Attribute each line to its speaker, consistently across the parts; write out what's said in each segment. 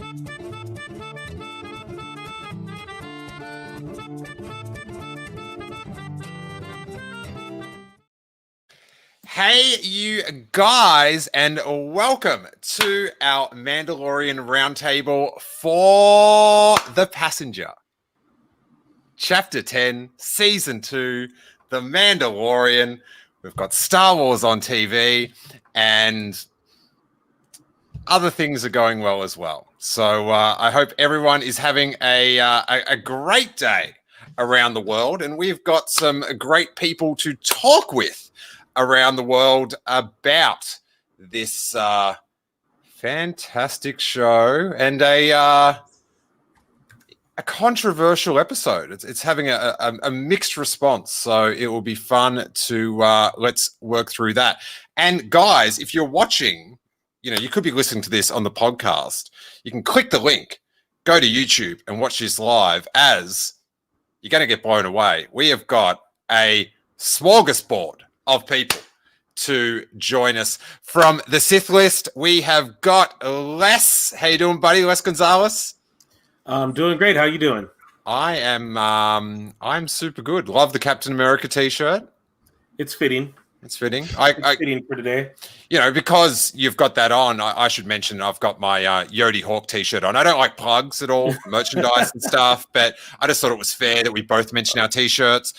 Speaker 1: Hey, you guys, and welcome to our Mandalorian Roundtable for The Passenger. Chapter 10, Season 2, The Mandalorian. We've got Star Wars on TV, and other things are going well as well. So I hope everyone is having a great day around the world, and we've got some great people to talk with around the world about this fantastic show and a controversial episode. It's having a mixed response, so it will be fun to let's work through that. And guys, if you're watching, you could be listening to this on the podcast. You can click the link, go to YouTube, and watch this live, as you're going to get blown away. We have got a smorgasbord of people to join us from the Sith list. We have got Les. How you doing, buddy? Les Gonzalez.
Speaker 2: I'm doing great. How you doing?
Speaker 1: I'm super good. Love the Captain America t-shirt.
Speaker 2: It's fitting.
Speaker 1: It's fitting.
Speaker 2: It's fitting for today.
Speaker 1: Because you've got that on, I should mention I've got my Yoda Hawk t-shirt on. I don't like plugs at all, merchandise and stuff, but I just thought it was fair that we both mention our t-shirts.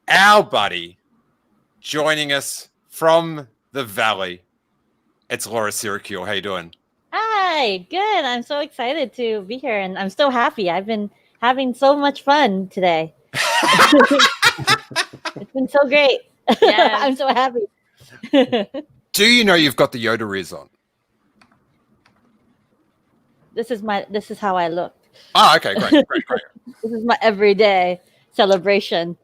Speaker 1: Our buddy joining us from the Valley, it's Laura Sirikul. How you doing?
Speaker 3: Hi, good. I'm so excited to be here, and I'm so happy. I've been having so much fun today. It's been so great. Yeah. I'm so happy.
Speaker 1: Do you know you've got the Yoda Riz on?
Speaker 3: This is how I look.
Speaker 1: Oh, okay, great.
Speaker 3: This is my everyday celebration.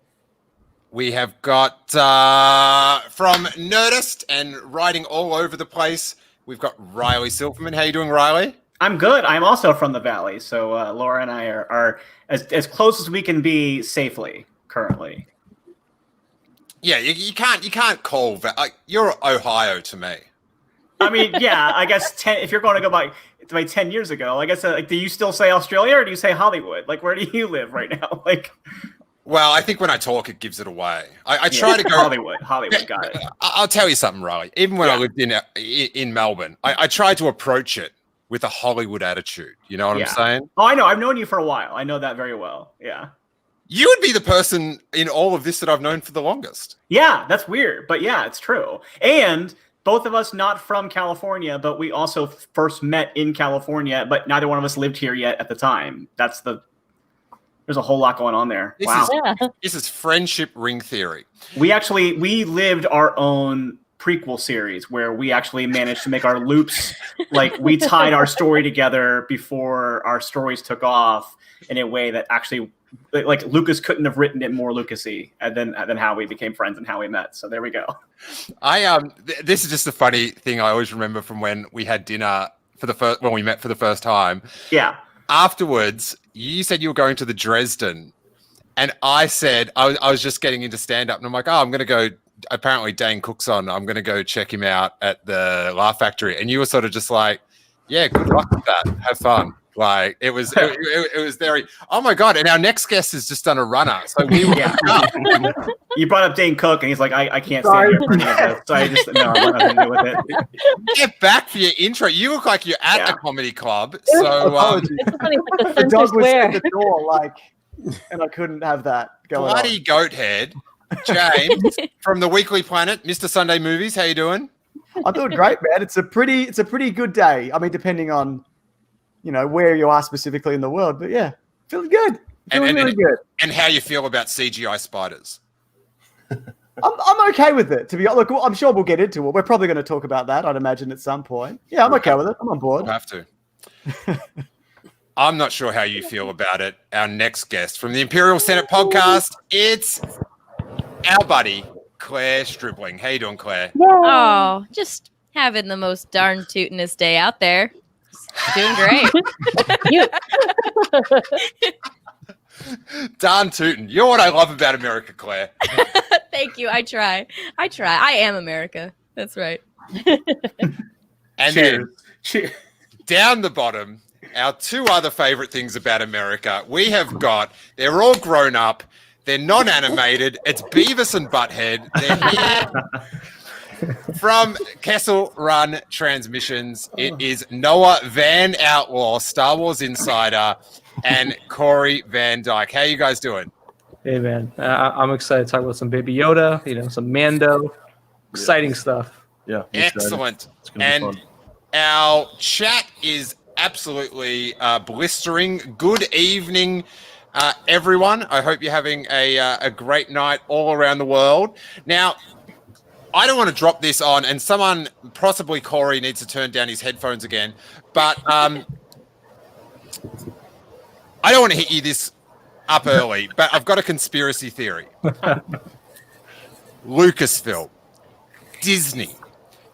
Speaker 1: We have got from Nerdist and writing all over the place, we've got Riley Silverman. How you doing, Riley?
Speaker 4: I'm good. I'm also from the Valley, so Laura and I are as close as we can be safely currently.
Speaker 1: Yeah, you can't call you're Ohio to me.
Speaker 4: I mean, yeah, I guess if you're going to go by 10 years ago, I guess do you still say Australia or do you say Hollywood? Like, where do you live right now?
Speaker 1: Well, I think when I talk, it gives it away. I try to go
Speaker 4: Hollywood. Got it.
Speaker 1: I'll tell you something, Riley. Even when I lived in Melbourne, I tried to approach it with a Hollywood attitude. You know what I'm saying?
Speaker 4: Oh, I know. I've known you for a while. I know that very well. Yeah.
Speaker 1: You would be the person in all of this that I've known for the longest.
Speaker 4: Yeah, that's weird, but yeah, it's true. And both of us not from California, but we also first met in California, but neither one of us lived here yet at the time. There's a whole lot going on there.
Speaker 1: This is friendship ring theory.
Speaker 4: We lived our own prequel series where we actually managed to make our loops, like we tied our story together before our stories took off in a way that actually, like Lucas couldn't have written it more Lucasy, and then how we became friends and how we met. So there we go.
Speaker 1: This is just a funny thing I always remember from when we had dinner when we met for the first time.
Speaker 4: Yeah.
Speaker 1: Afterwards, you said you were going to the Dresden, and I said I was just getting into stand-up, and I'm like, I'm going to go. Apparently, Dane Cook's on. I'm going to go check him out at the Laugh Factory, and you were sort of just like, "Yeah, good luck with that. Have fun." Like it was very. Oh my god! And our next guest has just done a runner, so we were.
Speaker 4: You brought up Dane Cook, and he's like, "I can't stand here for any of this." So I just I want nothing to do with it.
Speaker 1: Get back for your intro. You look like you're at a comedy club. So
Speaker 5: the dog was at the door, and I couldn't have that going on.
Speaker 1: Bloody goat head, James from the Weekly Planet, Mr. Sunday Movies. How you doing?
Speaker 5: I'm doing great, man. It's a pretty good day. I mean, depending on where you are specifically in the world, but yeah, feeling good. Really good.
Speaker 1: And how you feel about CGI spiders?
Speaker 5: I'm okay with it. To be honest, look, I'm sure we'll get into it. We're probably going to talk about that, I'd imagine, at some point. Yeah, I'm okay with it. I'm on board.
Speaker 1: We'll have to. I'm not sure how you feel about it. Our next guest from the Imperial Senate podcast, it's our buddy Clare Stribling. How you doing, Clare?
Speaker 6: Oh, just having the most darn tootinest day out there. Doing great.
Speaker 1: Darn tootin'. You're what I love about America, Clare.
Speaker 6: Thank you. I try. I am America. That's right.
Speaker 1: And
Speaker 4: cheers. Cheers.
Speaker 1: down the bottom, our two other favorite things about America. We have got, they're all grown up. They're non-animated. It's Beavis and Butthead. They're here from Kessel Run Transmissions. It is Noah Van Outlaw, Star Wars Insider, and Corey Van Dyke. How you guys doing?
Speaker 7: Hey man, I'm excited to talk about some Baby Yoda, some Mando, exciting stuff.
Speaker 8: Yeah.
Speaker 1: Excellent.
Speaker 8: It's gonna be
Speaker 1: And
Speaker 8: fun.
Speaker 1: our chat is absolutely blistering. Good evening, everyone. I hope you're having a great night all around the world. Now, I don't want to drop this on, and someone, possibly Corey, needs to turn down his headphones again, but I don't want to hit you this up early, but I've got a conspiracy theory. Lucasfilm, Disney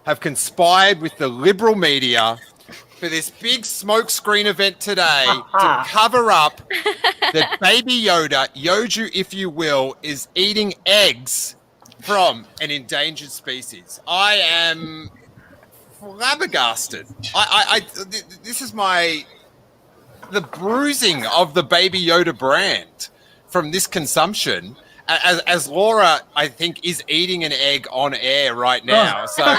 Speaker 1: have conspired with the liberal media for this big smokescreen event today to cover up that Baby Yoda, Yoju if you will, is eating eggs from an endangered species. I am flabbergasted. This is the bruising of the Baby Yoda brand from this consumption. As Laura, I think, is eating an egg on air right now. So,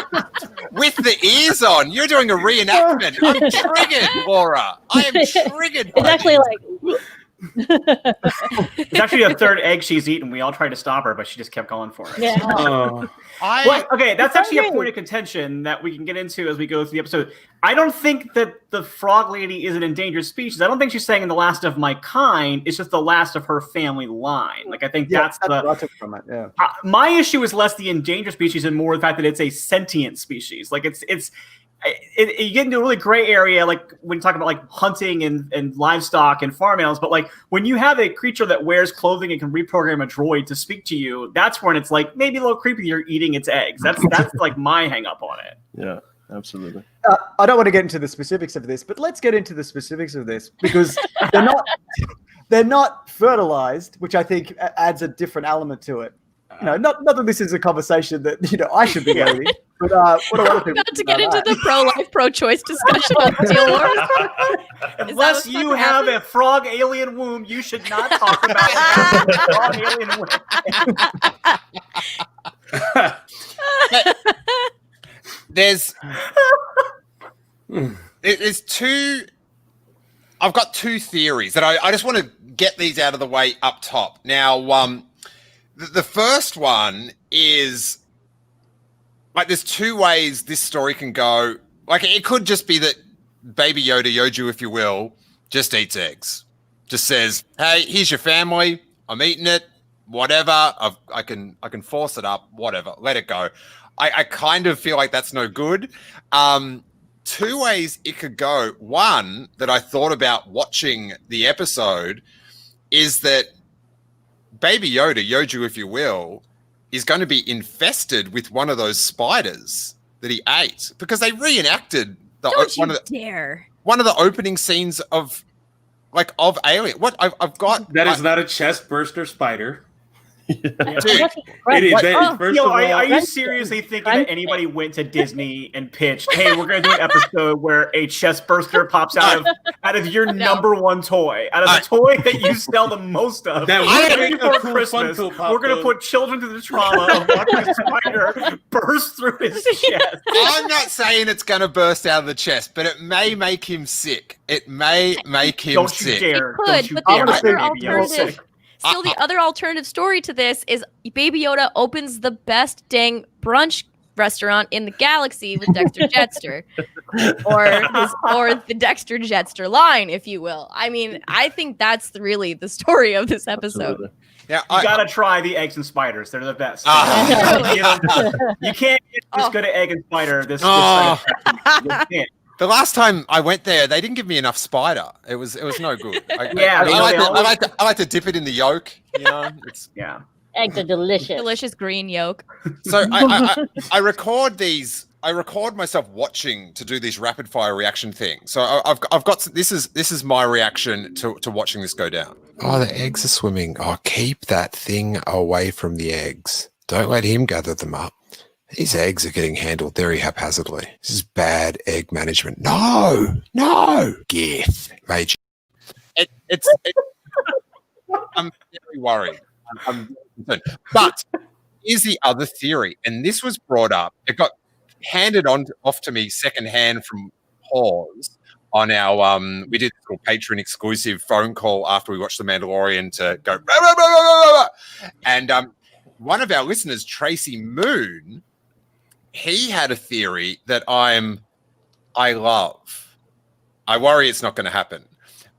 Speaker 1: with the ears on, you're doing a reenactment. I'm triggered, Laura. I am triggered.
Speaker 3: It's actually like
Speaker 4: It's actually a third egg she's eaten. We all tried to stop her, but she just kept going for it.
Speaker 3: yeah.
Speaker 4: Well, okay, that's actually a
Speaker 3: hungry.
Speaker 4: point of contention that we can get into as we go through the episode. I don't think that the frog lady is an endangered species. I don't think she's saying the last of my kind. It's just the last of her family line. Like, I think that's
Speaker 5: what I took from it. Yeah.
Speaker 4: my issue is less the endangered species and more the fact that it's a sentient species. Like, you get into a really gray area, like when you talk about like hunting and livestock and farm animals. But like when you have a creature that wears clothing and can reprogram a droid to speak to you, that's when it's like maybe a little creepy. You're eating its eggs. That's like my hang up on it.
Speaker 8: Yeah, absolutely.
Speaker 5: I don't want to get into the specifics of this, but let's get into the specifics of this because they're not fertilized, which I think adds a different element to it. Not that this is a conversation that I should be having, but what a lot of people
Speaker 6: About to get into the pro-life, pro-choice discussion on Steele Wars.
Speaker 4: Unless you have a frog alien womb, you should not talk about a frog alien womb.
Speaker 1: There's two. I've got two theories that I just want to get these out of the way up top. Now, the first one is like there's two ways this story can go. Like it could just be that Baby Yoda, Yoju, if you will, just eats eggs. Just says, "Hey, here's your family. I'm eating it. Whatever. I can force it up. Whatever. Let it go." I kind of feel like that's no good. Two ways it could go. One that I thought about watching the episode is that Baby Yoda, Yoju, if you will, is going to be infested with one of those spiders that he ate because they reenacted
Speaker 6: Dare.
Speaker 1: one of the opening scenes of Alien. What I've got
Speaker 2: That is not a chest burster spider.
Speaker 1: dude,
Speaker 2: It is. First
Speaker 4: Yo,
Speaker 2: of all,
Speaker 4: are you seriously thinking that anybody went to Disney and pitched, "Hey, we're going to do an episode where a chest burster pops out of your number one toy, out of the toy that you sell the most of?
Speaker 2: That
Speaker 1: would
Speaker 2: make
Speaker 4: before
Speaker 2: a cool
Speaker 4: Christmas,
Speaker 2: Funko Pop,
Speaker 4: we're going to
Speaker 2: though.
Speaker 4: put children through the trauma of watching a spider burst through his chest."
Speaker 1: I'm not saying it's going to burst out of the chest, but it may make him sick. It may make him
Speaker 4: Don't you
Speaker 1: sick.
Speaker 4: dare!
Speaker 6: Could,
Speaker 4: Don't you
Speaker 6: but
Speaker 4: dare,
Speaker 6: the other
Speaker 4: baby, you're
Speaker 6: alternative,
Speaker 4: sick.
Speaker 6: still the other alternative story to this is Baby Yoda opens the best dang brunch restaurant in the galaxy with Dexter Jetster, or the Dexter Jetster line, if you will. I mean, I think that's really the story of this episode.
Speaker 8: Absolutely.
Speaker 1: Yeah,
Speaker 4: You gotta try the eggs and spiders. They're the best.
Speaker 1: Ah.
Speaker 4: You can't get this good at egg and spider. This
Speaker 1: Oh.
Speaker 4: you can't.
Speaker 1: the last time I went there, they didn't give me enough spider. It was no good.
Speaker 4: Yeah,
Speaker 1: I like to dip it in the yolk. It's,
Speaker 4: Yeah.
Speaker 3: Eggs are delicious.
Speaker 6: Delicious green yolk.
Speaker 1: so I record these. I record myself watching to do these rapid fire reaction things. So I've got this is my reaction to watching this go down. Oh, the eggs are swimming. Oh, keep that thing away from the eggs. Don't let him gather them up. These eggs are getting handled very haphazardly. This is bad egg management. No, Gith, Rage. I'm very worried. I'm concerned. But here's the other theory, and this was brought up. It got handed off to me secondhand from Pause on our we did a patron exclusive phone call after we watched The Mandalorian to go blah, blah, blah, blah, blah, blah. And one of our listeners, Tracy Moon, he had a theory that I love. I worry it's not going to happen,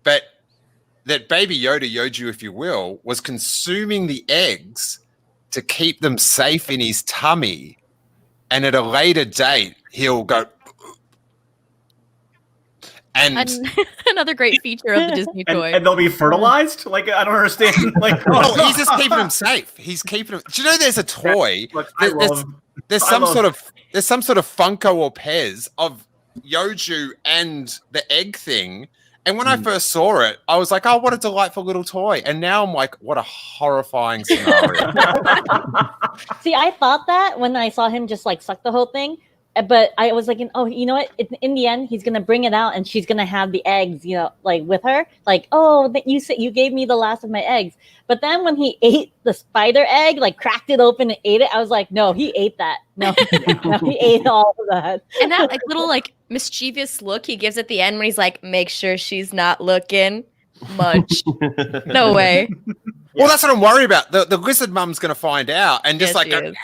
Speaker 1: but that Baby Yoda, Yoju, if you will, was consuming the eggs to keep them safe in his tummy, and at a later date he'll go. And
Speaker 6: another great feature of the Disney toy.
Speaker 4: And they'll be fertilized? Like, I don't understand. Like,
Speaker 1: oh, he's just keeping them safe. He's keeping them. Do you know there's a toy?
Speaker 4: Look,
Speaker 1: there's some sort of Funko or Pez of Yoju and the egg thing. And when I first saw it, I was like, oh, what a delightful little toy. And now I'm like, what a horrifying scenario.
Speaker 3: See, I thought that when I saw him just like suck the whole thing. But I was like, oh, you know what? In the end, he's gonna bring it out, and she's gonna have the eggs, you know, like with her. Like, oh, you said you gave me the last of my eggs. But then when he ate the spider egg, like cracked it open and ate it, I was like, no, he ate that. No, he ate all of that.
Speaker 6: And that like little like mischievous look he gives at the end when he's like, make sure she's not looking. Munch. No way.
Speaker 1: Well, that's what I'm worried about. The lizard mum's gonna find out and just
Speaker 6: Yes,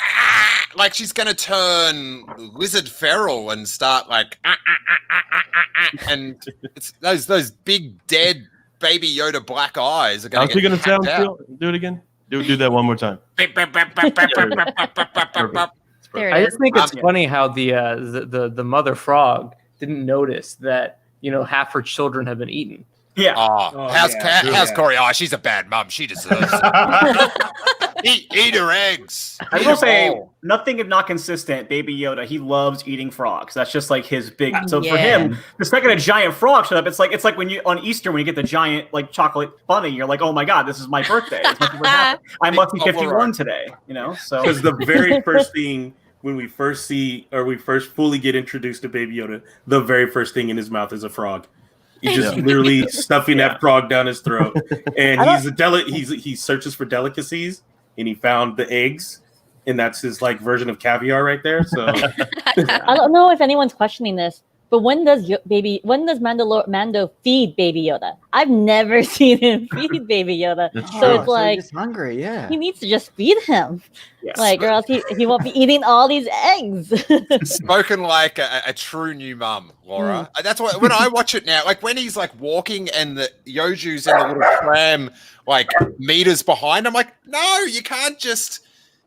Speaker 1: like she's gonna turn lizard feral and start like and it's those big dead Baby Yoda black eyes are gonna.
Speaker 2: How's he gonna sound? Do it again. Do that one more time.
Speaker 6: There
Speaker 7: I
Speaker 6: it
Speaker 7: just
Speaker 6: is.
Speaker 7: think it's funny how the mother frog didn't notice that half her children have been eaten.
Speaker 4: Yeah.
Speaker 1: How's Corey? Oh, she's a bad mum. She deserves it. Eat her eggs.
Speaker 4: I will say, nothing if not consistent. Baby Yoda, he loves eating frogs. That's just like his big. So for him, the second a giant frog showed up, it's like when you on Easter when you get the giant like chocolate bunny, you're like, oh my god, this is my birthday. I must be 51 today. So
Speaker 2: because the very first thing when we first fully get introduced to Baby Yoda, the very first thing in his mouth is a frog. He's just literally stuffing that frog down his throat, and he searches for delicacies, and he found the eggs, and that's his like version of caviar right there. So
Speaker 3: I don't know if anyone's questioning this, but when does Mando feed Baby Yoda? I've never seen him feed Baby Yoda. So it's like
Speaker 5: he's hungry. Yeah,
Speaker 3: he needs to just feed him,
Speaker 4: yes.
Speaker 3: or else he won't be eating all these eggs.
Speaker 1: Spoken like a true new mum, Laura. That's why when I watch it now, like when he's like walking and the Yoju's in the little tram, like meters behind, I'm like, no, you can't just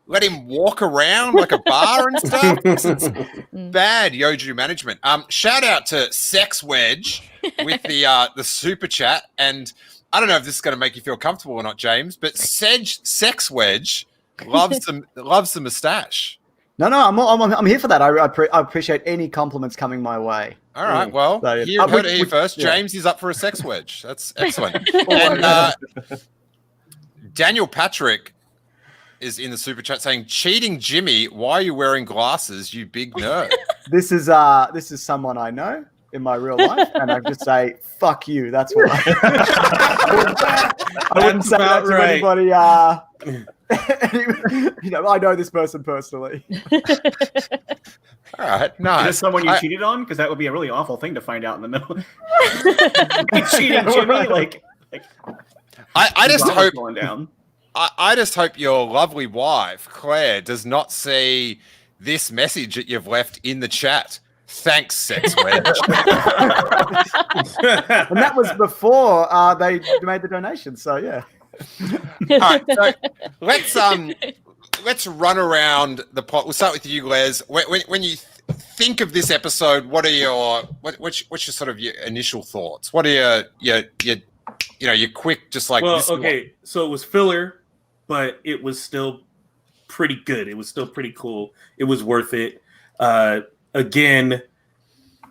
Speaker 1: let him walk around like a bar and stuff. It's bad Yoju management. Shout out to Sex Wedge with the super chat, and I don't know if this is going to make you feel comfortable or not, James, but Sex Wedge loves the mustache.
Speaker 5: No, I'm here for that. I appreciate any compliments coming my way.
Speaker 1: All right, well, you heard it here first. James is up for a sex wedge. That's excellent. And Daniel Patrick is in the super chat saying, "Cheating Jimmy, why are you wearing glasses, you big nerd?"
Speaker 5: This is someone I know in my real life, and I just say, "Fuck you." That's why. I wouldn't say that to anybody. I know this person personally.
Speaker 1: All right, nice.
Speaker 4: Is this someone you cheated on? Because that would be a really awful thing to find out in the middle. Cheating Jimmy, like
Speaker 1: I just hope
Speaker 4: going down.
Speaker 1: I just hope your lovely wife, Claire, does not see this message that you've left in the chat. Thanks, Sex Wedge.
Speaker 5: And that was before they made the donation, so yeah.
Speaker 1: All right, so let's run around the plot. We'll start with you, Les. When you think of this episode, what's your sort of your initial thoughts? What are your quick, just like?
Speaker 2: Well, okay, so it was filler, but it was still pretty good. It was still pretty cool. It was worth it. Again,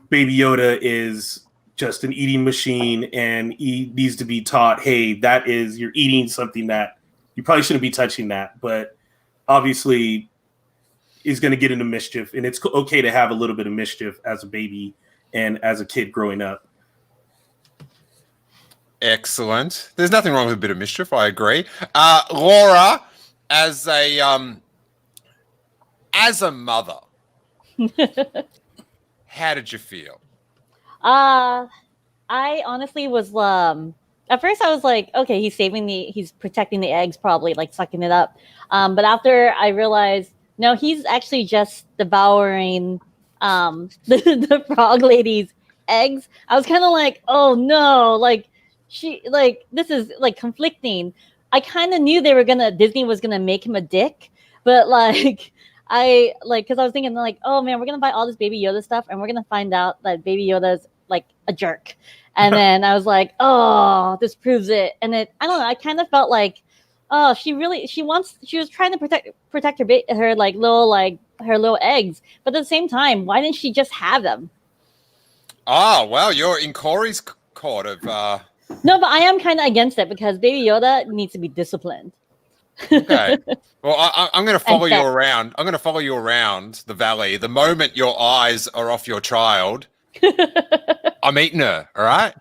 Speaker 2: Baby Yoda is just an eating machine, and he needs to be taught, hey, you're eating something that you probably shouldn't be touching that. But obviously is going to get into mischief, and it's okay to have a little bit of mischief as a baby and as a kid growing up.
Speaker 1: Excellent. There's nothing wrong with a bit of mischief. I agree. Laura, as a mother, how did you feel?
Speaker 3: I honestly was at first I was like, okay, he's protecting the eggs, probably like sucking it up. But after I realized, no, he's actually just devouring the frog lady's eggs. I was kind of like, oh no, like this is like conflicting. I kind of knew Disney was gonna make him a dick, but because I was thinking like, oh man, we're gonna buy all this Baby Yoda stuff, and we're gonna find out that Baby Yoda's like a jerk. And then I was like, oh, this proves it. And I don't know, I kind of felt like, oh, she was trying to protect her little eggs, but at the same time, why didn't she just have them?
Speaker 1: Oh, well, you're in Corey's court of.
Speaker 3: No, but I am kind of against it because Baby Yoda needs to be disciplined.
Speaker 1: Okay. Well, I'm going to follow you around. I'm going to follow you around the valley. The moment your eyes are off your child, I'm eating her. All right.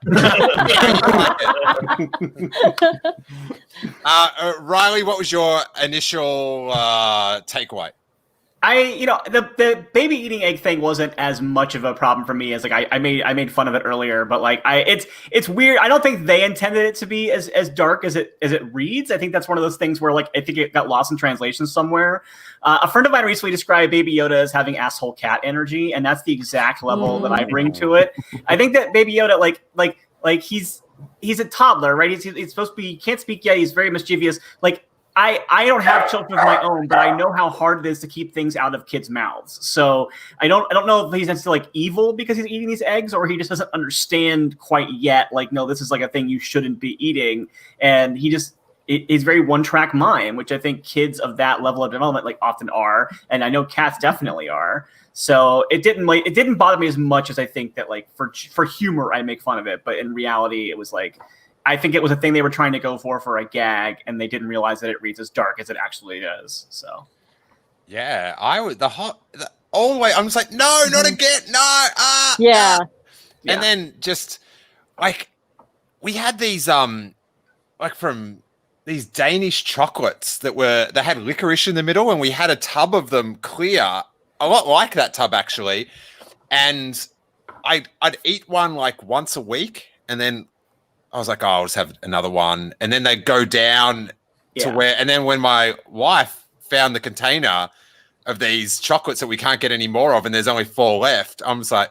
Speaker 1: Riley, what was your initial takeaway?
Speaker 4: The baby eating egg thing wasn't as much of a problem for me as like I made fun of it earlier, but like it's weird. I don't think they intended it to be as dark as it reads. I think that's one of those things where like I think it got lost in translation somewhere. A friend of mine recently described Baby Yoda as having asshole cat energy, and that's the exact level that I bring to it. I think that Baby Yoda like he's a toddler, right? He's supposed to be, he can't speak yet. He's very mischievous. Like I don't have children of my own, but I know how hard it is to keep things out of kids' mouths. So I don't know if he's necessarily like evil because he's eating these eggs, or he just doesn't understand quite yet. Like, no, this is like a thing you shouldn't be eating, and he's very one-track mind, which I think kids of that level of development like often are, and I know cats definitely are. So it didn't bother me as much as I think that like for humor I make fun of it, but in reality it was like. I think it was a thing they were trying to go for a gag, and they didn't realize that it reads as dark as it actually is. So,
Speaker 1: yeah, all the way. I'm just like, no, not again, no.
Speaker 3: Yeah.
Speaker 1: And then just like we had these like from these Danish chocolates that had licorice in the middle, and we had a tub of them clear, a lot like that tub actually, and I'd eat one like once a week, and then. I was like, oh, I'll just have another one. And then they go down to where, and then when my wife found the container of these chocolates that we can't get any more of, and there's only 4 left, I'm just like,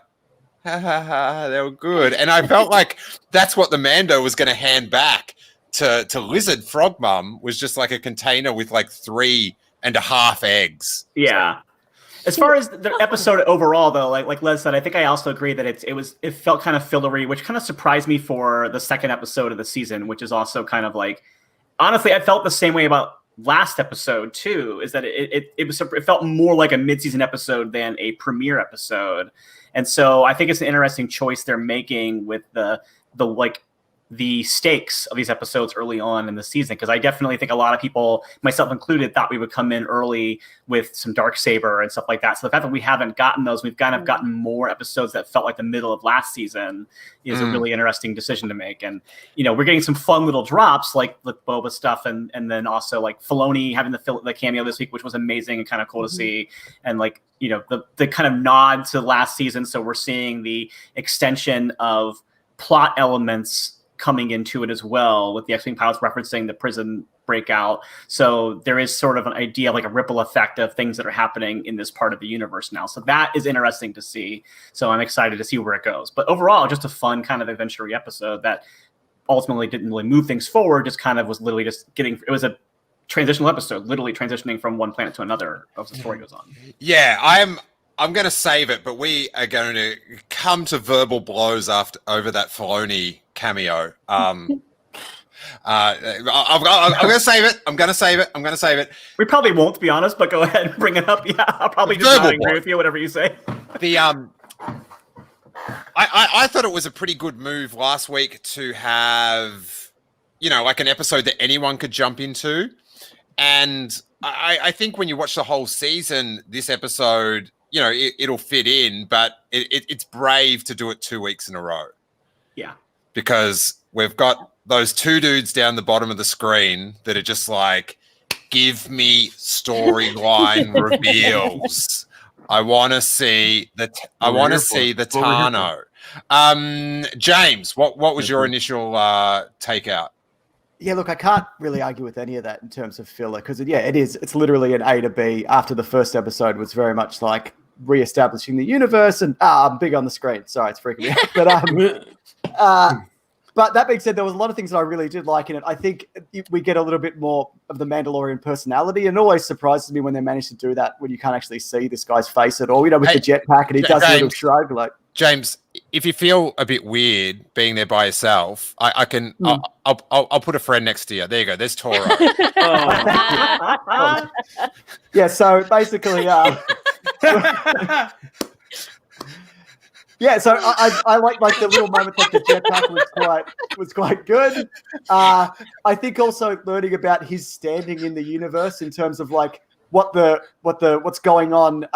Speaker 1: ha ha ha, they were good. And I felt like that's what the Mando was going to hand back to Lizard Frog Mum, was just like a container with like 3.5 eggs.
Speaker 4: Yeah. As far as the episode overall, though, like Les said, I think I also agree that it felt kind of fillery, which kind of surprised me for the second episode of the season, which is also kind of like, honestly, I felt the same way about last episode too. Is that it felt more like a mid-season episode than a premiere episode, and so I think it's an interesting choice they're making with the stakes of these episodes early on in the season, because I definitely think a lot of people, myself included, thought we would come in early with some Darksaber and stuff like that. So the fact that we haven't gotten those, we've kind of gotten more episodes that felt like the middle of last season is a really interesting decision to make. And, we're getting some fun little drops like the Boba stuff, and then also like Filoni having the cameo this week, which was amazing and kind of cool to see. And like, the kind of nod to last season. So we're seeing the extension of plot elements coming into it as well, with the X-Wing pilots referencing the prison breakout. So there is sort of an idea of like a ripple effect of things that are happening in this part of the universe now. So that is interesting to see. So I'm excited to see where it goes. But overall, just a fun kind of adventure-y episode that ultimately didn't really move things forward, just kind of was literally just it was a transitional episode, literally transitioning from one planet to another as the story goes on.
Speaker 1: Yeah, I'm going to save it, but we are going to come to verbal blows over that Filoni cameo. I'm going to save it. I'm going to save it.
Speaker 4: We probably won't, to be honest, but go ahead and bring it up. Yeah, I'll probably just not agree with you, whatever you say.
Speaker 1: I thought it was a pretty good move last week to have, like an episode that anyone could jump into. And I think when you watch the whole season, this episode, you know, it'll fit in, but it's brave to do it 2 weeks in a row.
Speaker 4: Yeah.
Speaker 1: Because we've got those two dudes down the bottom of the screen that are just like, give me storyline reveals. I want to see the Tano. James, what was your initial takeout?
Speaker 5: Yeah, look, I can't really argue with any of that in terms of filler because, it's literally an A to B. After the first episode was very much like reestablishing the universe, and I'm big on the screen. Sorry, it's freaking me out. But that being said, there was a lot of things that I really did like in it. I think we get a little bit more of the Mandalorian personality, and it always surprises me when they manage to do that when you can't actually see this guy's face at all. You know, with the jetpack, and he does a little shrug, like.
Speaker 1: James, if you feel a bit weird being there by yourself, I can. I'll put a friend next to you. There you go. There's Toro.
Speaker 5: Yeah. So basically, yeah. So I like the little moments like the jetpack was quite good. I think also learning about his standing in the universe in terms of like what's going on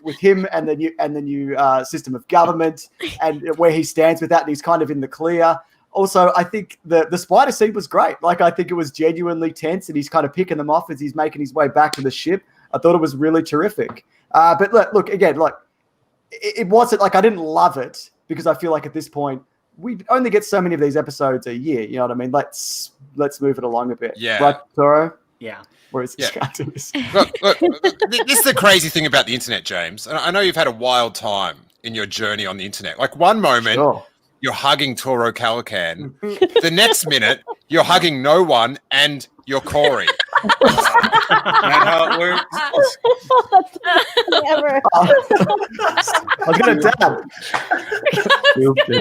Speaker 5: with him and the new system of government and where he stands with that, and he's kind of in the clear. Also, I think the spider scene was great. Like, I think it was genuinely tense, and he's kind of picking them off as he's making his way back to the ship. I thought it was really terrific. But look again, like it wasn't like I didn't love it because I feel like at this point we only get so many of these episodes a year. You know what I mean? Let's move it along a bit.
Speaker 1: Yeah.
Speaker 5: Right, Toro?
Speaker 4: Yeah.
Speaker 1: Look, this is the crazy thing about the internet, James. And I know you've had a wild time in your journey on the internet. Like one moment, you're hugging Toro Calican. The next minute, you're hugging no one and you're Corey.
Speaker 2: That's how it works.
Speaker 3: Never.
Speaker 5: I'm going to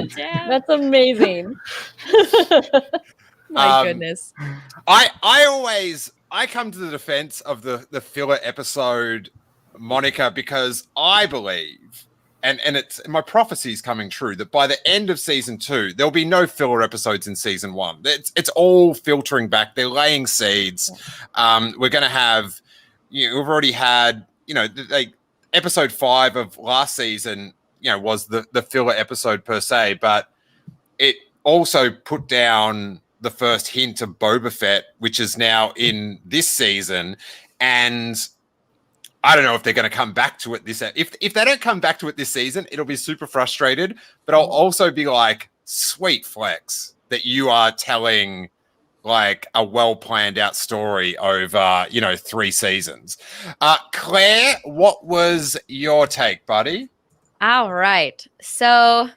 Speaker 5: dab.
Speaker 3: That's amazing.
Speaker 6: My goodness.
Speaker 1: I come to the defense of the filler episode moniker because I believe, and it's my prophecy is coming true, that by the end of season 2, there'll be no filler episodes in season 1. It's all filtering back. They're laying seeds. We're going to have, we've already had, episode 5 of last season, was the filler episode per se, but it also put down the first hint of Boba Fett, which is now in this season. And I don't know if they're going to come back to it if they don't come back to it this season, it'll be super frustrated, but I'll also be like, sweet flex that you are telling like a well-planned out story over, 3 seasons. Claire, what was your take, buddy?
Speaker 6: All right. So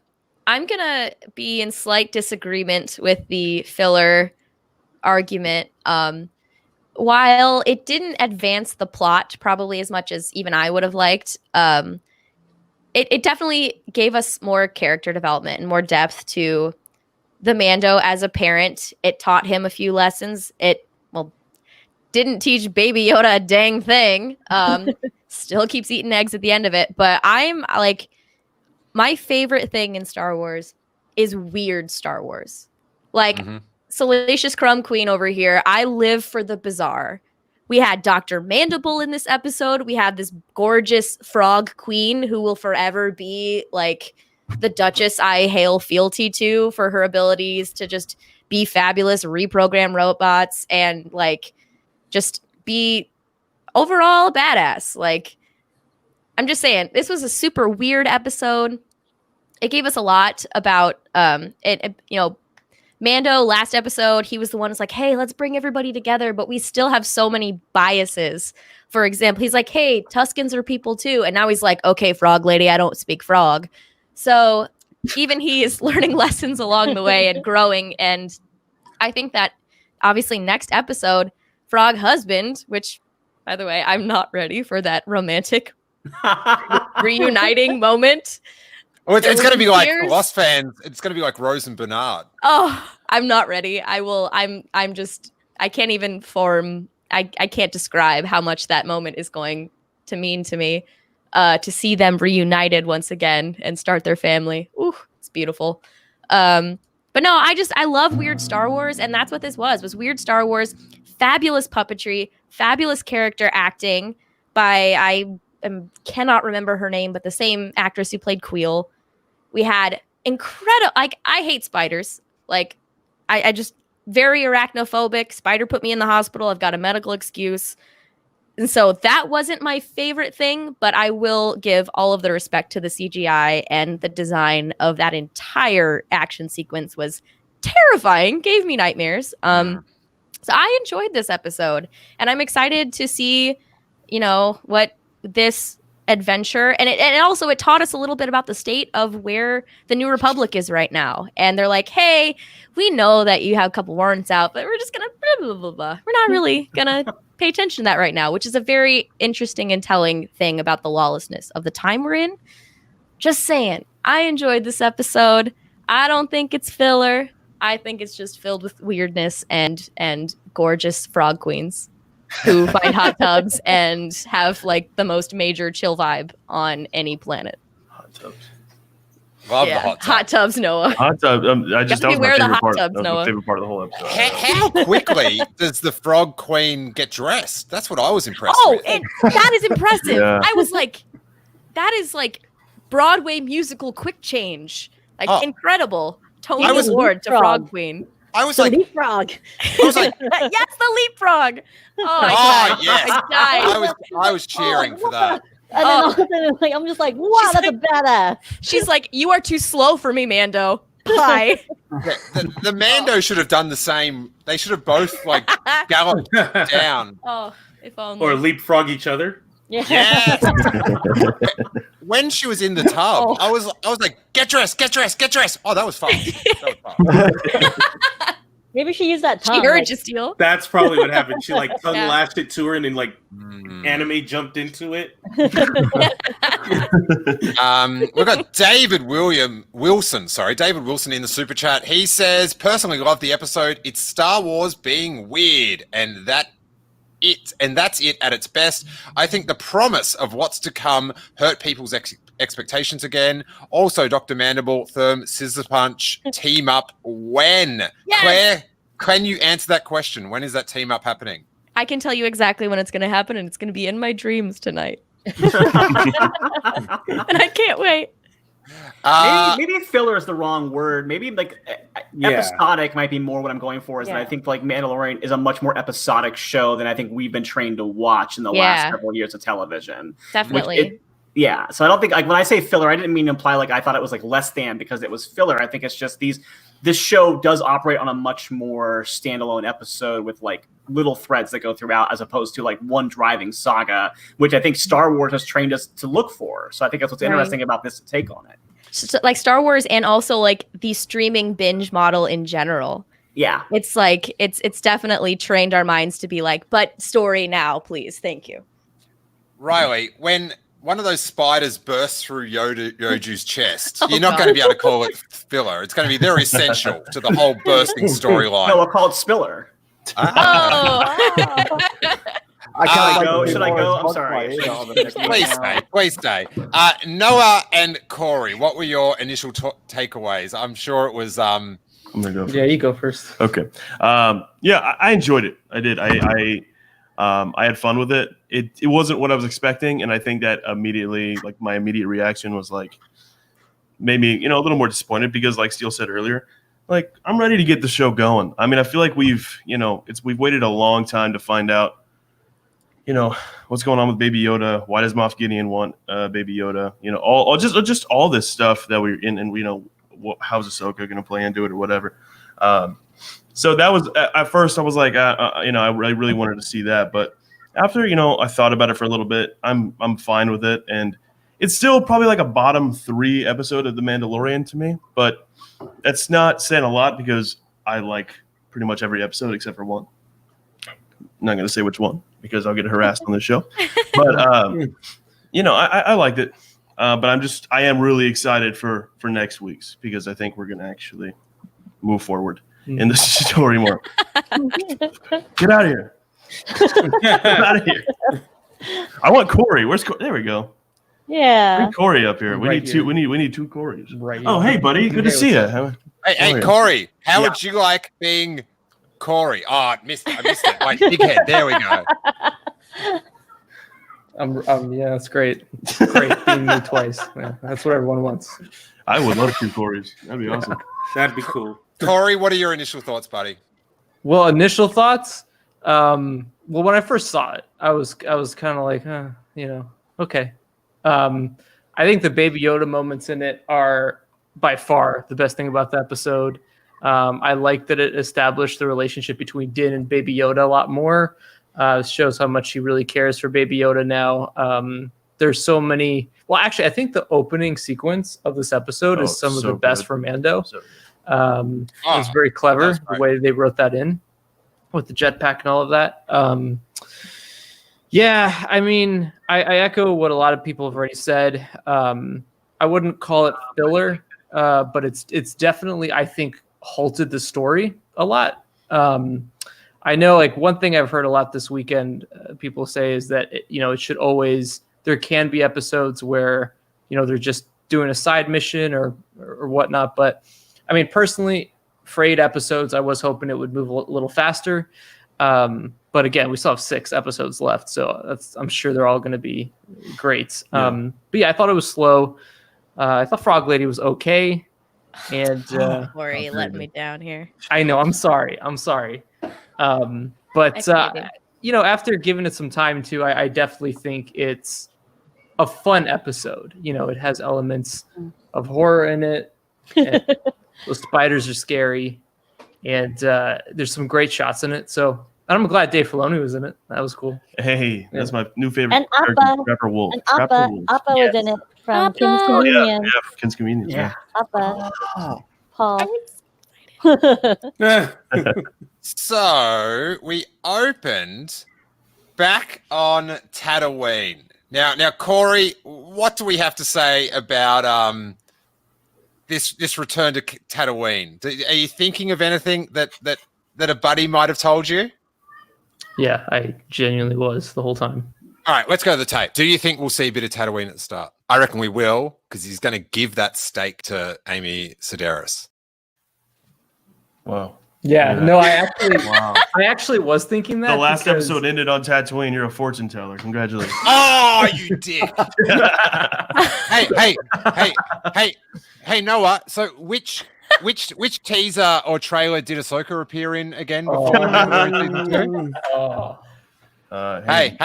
Speaker 6: I'm going to be in slight disagreement with the filler argument. While it didn't advance the plot probably as much as even I would have liked, it definitely gave us more character development and more depth to the Mando as a parent. It taught him a few lessons. It, didn't teach Baby Yoda a dang thing. Still keeps eating eggs at the end of it. But I'm like, my favorite thing in Star Wars is weird Star Wars. Like, Salacious Crumb Queen over here, I live for the bizarre. We had Dr. Mandible in this episode. We had this gorgeous frog queen who will forever be like the Duchess I hail fealty to for her abilities to just be fabulous, reprogram robots, and like just be overall badass. Like, I'm just saying, this was a super weird episode. It gave us a lot about Mando last episode. He was the one who's like, hey, let's bring everybody together, but we still have so many biases. For example, he's like, hey, Tuskens are people too. And now he's like, okay, frog lady, I don't speak frog. So even he is learning lessons along the way and growing. And I think that obviously next episode, frog husband, which by the way, I'm not ready for that romantic reuniting moment.
Speaker 1: Oh, it's going to be like Lost fans. It's going to be like Rose and Bernard.
Speaker 6: Oh, I'm not ready. I can't even I can't describe how much that moment is going to mean to me. To see them reunited once again and start their family. Ooh, it's beautiful. But no, I love weird Star Wars, and that's what this was weird Star Wars, fabulous puppetry, fabulous character acting by cannot remember her name, but the same actress who played Queel. We had incredible. Like, I hate spiders. Like, I just very arachnophobic. Spider put me in the hospital. I've got a medical excuse. And so that wasn't my favorite thing, but I will give all of the respect to the CGI, and the design of that entire action sequence was terrifying, gave me nightmares. So I enjoyed this episode, and I'm excited to see, what this adventure, and it taught us a little bit about the state of where the New Republic is right now. And they're like, hey, we know that you have a couple warrants out, but we're just gonna blah, blah, blah, blah. We're not really gonna pay attention to that right now, which is a very interesting and telling thing about the lawlessness of the time we're in. Just saying, I enjoyed this episode. I don't think it's filler. I think it's just filled with weirdness and gorgeous frog queens who find hot tubs and have like the most major chill vibe on any planet.
Speaker 8: Hot tubs.
Speaker 1: Love the hot tub.
Speaker 6: Hot tubs, Noah.
Speaker 8: Hot tub. That was my
Speaker 6: beware the
Speaker 8: favorite
Speaker 6: hot
Speaker 8: part.
Speaker 6: tubs,
Speaker 8: That was my
Speaker 6: Noah.
Speaker 8: favorite part of the whole episode.
Speaker 1: How quickly does the frog queen get dressed? That's what I was impressed with.
Speaker 6: That is impressive.
Speaker 8: Yeah.
Speaker 6: I was like, that is like Broadway musical quick change. Like, incredible. Tony Award to Frog Queen.
Speaker 1: I was
Speaker 3: The
Speaker 1: like,
Speaker 3: leapfrog.
Speaker 1: I was like,
Speaker 6: Yes, the leapfrog. Oh,
Speaker 1: oh yes,
Speaker 6: I died.
Speaker 1: I was cheering for that.
Speaker 3: And then all of a sudden, like, I'm just like, wow,
Speaker 6: She's
Speaker 3: that's a badass.
Speaker 6: She's like, you are too slow for me, Mando. Bye.
Speaker 1: Yeah, the Mando should have done the same. They should have both like galloped down.
Speaker 6: Oh, if only.
Speaker 2: Or leapfrog each other.
Speaker 3: Yeah.
Speaker 1: Yes. When she was in the tub, I was like, get dressed. Oh, that was fun.
Speaker 3: Maybe she used that tongue.
Speaker 6: She heard
Speaker 3: like,
Speaker 6: you, Steele.
Speaker 2: That's probably what happened. She like tongue
Speaker 6: Yeah.
Speaker 2: lashed it to her and then like anime jumped into it.
Speaker 1: We've got David Wilson in the super chat. He says, personally love the episode. It's Star Wars being weird, and that's it at its best. I think the promise of what's to come hurt people's expectations again. Also, Dr. Mandible, Therm, Scissor Punch, team up when?
Speaker 6: Yes!
Speaker 1: Claire, can you answer that question? When is that team up happening?
Speaker 6: I can tell you exactly when it's going to happen, and it's going to be in my dreams tonight. And I can't wait.
Speaker 4: Maybe filler is the wrong word. Maybe like episodic might be more what I'm going for. And I think like Mandalorian is a much more episodic show than I think we've been trained to watch in the last several years of television.
Speaker 6: Definitely.
Speaker 4: So I don't think like when I say filler, I didn't mean to imply like I thought it was like less than because it was filler. I think it's just this show does operate on a much more standalone episode with like little threads that go throughout as opposed to like one driving saga, which I think Star Wars has trained us to look for. So I think that's what's interesting about this take on it.
Speaker 6: So, like Star Wars and also like the streaming binge model in general.
Speaker 4: Yeah.
Speaker 6: It's like it's definitely trained our minds to be like, but story now, please. Thank you.
Speaker 1: Riley, when one of those spiders bursts through Yoju's chest, you're not going to be able to call it filler. It's going to be very essential to the whole bursting storyline.
Speaker 4: No, we'll call it Spiller.
Speaker 6: Oh.
Speaker 4: Should I go? I'm sorry.
Speaker 1: Please stay. Noah and Corey, what were your initial takeaways? I'm sure it was.
Speaker 8: I'm gonna go.
Speaker 7: Yeah, you go first.
Speaker 8: Okay. I enjoyed it. I did. I had fun with it. It wasn't what I was expecting, and I think that immediately, like my immediate reaction was like, made me a little more disappointed because, like Steele said earlier, like I'm ready to get the show going. I mean, I feel like we've waited a long time to find out, what's going on with Baby Yoda. Why does Moff Gideon want Baby Yoda? All just all this stuff that we're in, and how's Ahsoka going to play into it or whatever. So that was at first I was like, I really wanted to see that, but after I thought about it for a little bit, I'm fine with it, and it's still probably like a bottom 3 episode of The Mandalorian to me, but that's not saying a lot because I like pretty much every episode except for one. I'm not going to say which one because I'll get harassed on the show, but I liked it, but I am really excited for next week's because I think we're going to actually move forward in the story more. Get out of here. Get out of here. I want Corey. Where's Corey? There we go.
Speaker 3: Yeah.
Speaker 8: Bring Corey up here. We
Speaker 7: Right
Speaker 8: need
Speaker 7: here.
Speaker 8: two. We need 2 Corys.
Speaker 7: Right.
Speaker 8: Oh, hey, buddy. Good to see you.
Speaker 1: Hey, Corey, how would you like being Corey. Oh, I missed it. Wait, big head. There we go.
Speaker 7: Yeah, that's great. Great being me twice. Yeah, that's what everyone wants.
Speaker 8: I would love 2 Corys. That'd be awesome.
Speaker 2: That'd be cool.
Speaker 1: Corey, what are your initial thoughts, buddy?
Speaker 7: Well, initial thoughts. Well, when I first saw it, I was kind of like, okay. I think the Baby Yoda moments in it are by far the best thing about the episode. I like that it established the relationship between Din and Baby Yoda a lot more. It shows how much he really cares for Baby Yoda now. There's so many. Well, actually, I think the opening sequence of this episode is some of the best for Mando.
Speaker 8: So
Speaker 7: It was very clever the way they wrote that in with the jetpack and all of that. Yeah, I mean, I echo what a lot of people have already said. I wouldn't call it filler, but it's definitely, I think, halted the story a lot. I know, like, one thing I've heard a lot this weekend, people say is that it should always, there can be episodes where they're just doing a side mission or whatnot. But I mean, personally, for 8 episodes, I was hoping it would move a little faster. But again, we still have 6 episodes left, so I'm sure they're all going to be great. But yeah, I thought it was slow. I thought Frog Lady was okay. And
Speaker 6: Corey let me down here.
Speaker 7: I know. I'm sorry. But after giving it some time too, I definitely think it's a fun episode. It has elements of horror in it. Those spiders are scary, and there's some great shots in it. So I'm glad Dave Filoni was in it. That was cool.
Speaker 8: Hey, that's my new favorite.
Speaker 3: And Appa.
Speaker 8: Trapper Wolf.
Speaker 3: And Appa was in it from
Speaker 6: Appa.
Speaker 3: Kim's
Speaker 8: Oh, yeah,
Speaker 3: Convenience.
Speaker 8: Kim's Convenience. Yeah.
Speaker 3: Appa.
Speaker 5: Oh.
Speaker 3: Paul.
Speaker 1: So we opened back on Tatooine. Now, Corey, what do we have to say about this return to Tatooine? Are you thinking of anything that a buddy might have told you?
Speaker 7: Yeah, I genuinely was the whole time.
Speaker 1: All right, let's go to the tape. Do you think we'll see a bit of Tatooine at the start? I reckon we will, because he's going to give that steak to Amy Sedaris.
Speaker 8: Wow.
Speaker 7: Yeah, no, I actually
Speaker 8: Wow.
Speaker 7: was thinking that.
Speaker 8: The last
Speaker 7: because-
Speaker 8: episode ended on Tatooine. You're a fortune teller. Congratulations.
Speaker 1: Oh, you dick! hey, Noah. So which teaser or trailer did Ahsoka appear in again? Before Mandalorian season 2?
Speaker 7: Oh.
Speaker 1: Hey,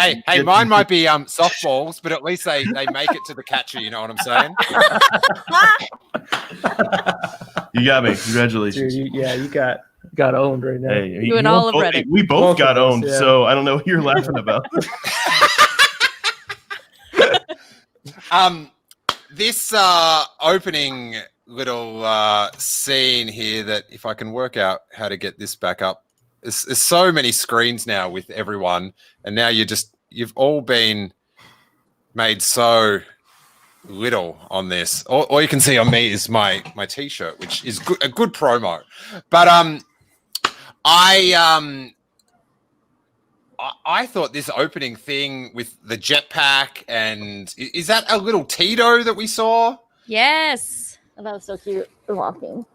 Speaker 1: mine might be softballs, but at least they make it to the catcher. You know what I'm saying?
Speaker 8: You got me. Congratulations.
Speaker 7: Dude, you got owned right now.
Speaker 8: Hey,
Speaker 6: You and all of Reddit.
Speaker 8: We both got
Speaker 7: of us,
Speaker 8: owned,
Speaker 7: yeah.
Speaker 8: so I don't know what you're laughing about.
Speaker 1: This opening little scene here, that if I can work out how to get this back up, there's so many screens now with everyone, and now you've all been made so little on this. All you can see on me is my t-shirt, which is a good promo. But I thought this opening thing with the jetpack, and is that a little Tito that we saw?
Speaker 6: Yes.
Speaker 3: Oh, that was so cute. Walking.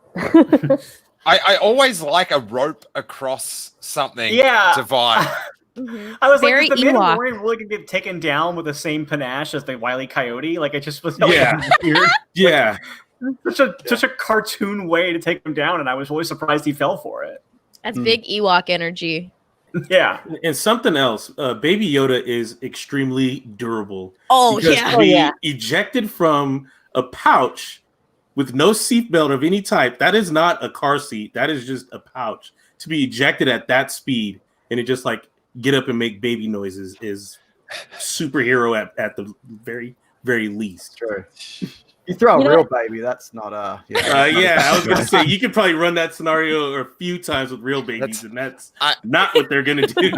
Speaker 1: I always like a rope across something
Speaker 4: Yeah.
Speaker 1: to vibe.
Speaker 6: Mhm.
Speaker 4: I was
Speaker 6: Very
Speaker 4: like, is the
Speaker 6: Ewok.
Speaker 4: Mandalorian really gonna get taken down with the same panache as the Wile E. Coyote? Like, it just was
Speaker 2: Yeah.
Speaker 4: weird.
Speaker 2: Yeah.
Speaker 4: Such a cartoon way to take him down, and I was really surprised he fell for it.
Speaker 6: That's big Ewok energy.
Speaker 4: Yeah.
Speaker 2: And something else, Baby Yoda is extremely durable.
Speaker 6: Oh,
Speaker 2: Because
Speaker 6: yeah.
Speaker 2: we
Speaker 3: yeah.
Speaker 2: ejected from a pouch with no seatbelt of any type. That is not a car seat. That is just a pouch. To be ejected at that speed and it just like get up and make baby noises is superhero at the very, very least.
Speaker 5: True. You throw a
Speaker 3: You know
Speaker 5: real baby, that's not
Speaker 2: Yeah, I was gonna say you could probably run that scenario a few times with real babies, and that's not what they're gonna do.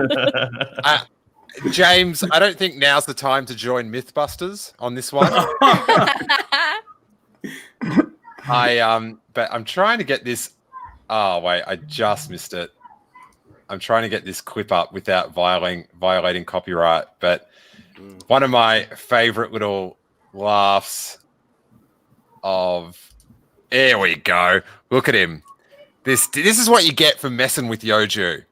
Speaker 1: James, I don't think now's the time to join Mythbusters on this one. But I'm trying to get this. Oh wait, I just missed it. I'm trying to get this clip up without violating copyright. But one of my favorite little laughs of, there we go. Look at him. This is what you get for messing with Yoju.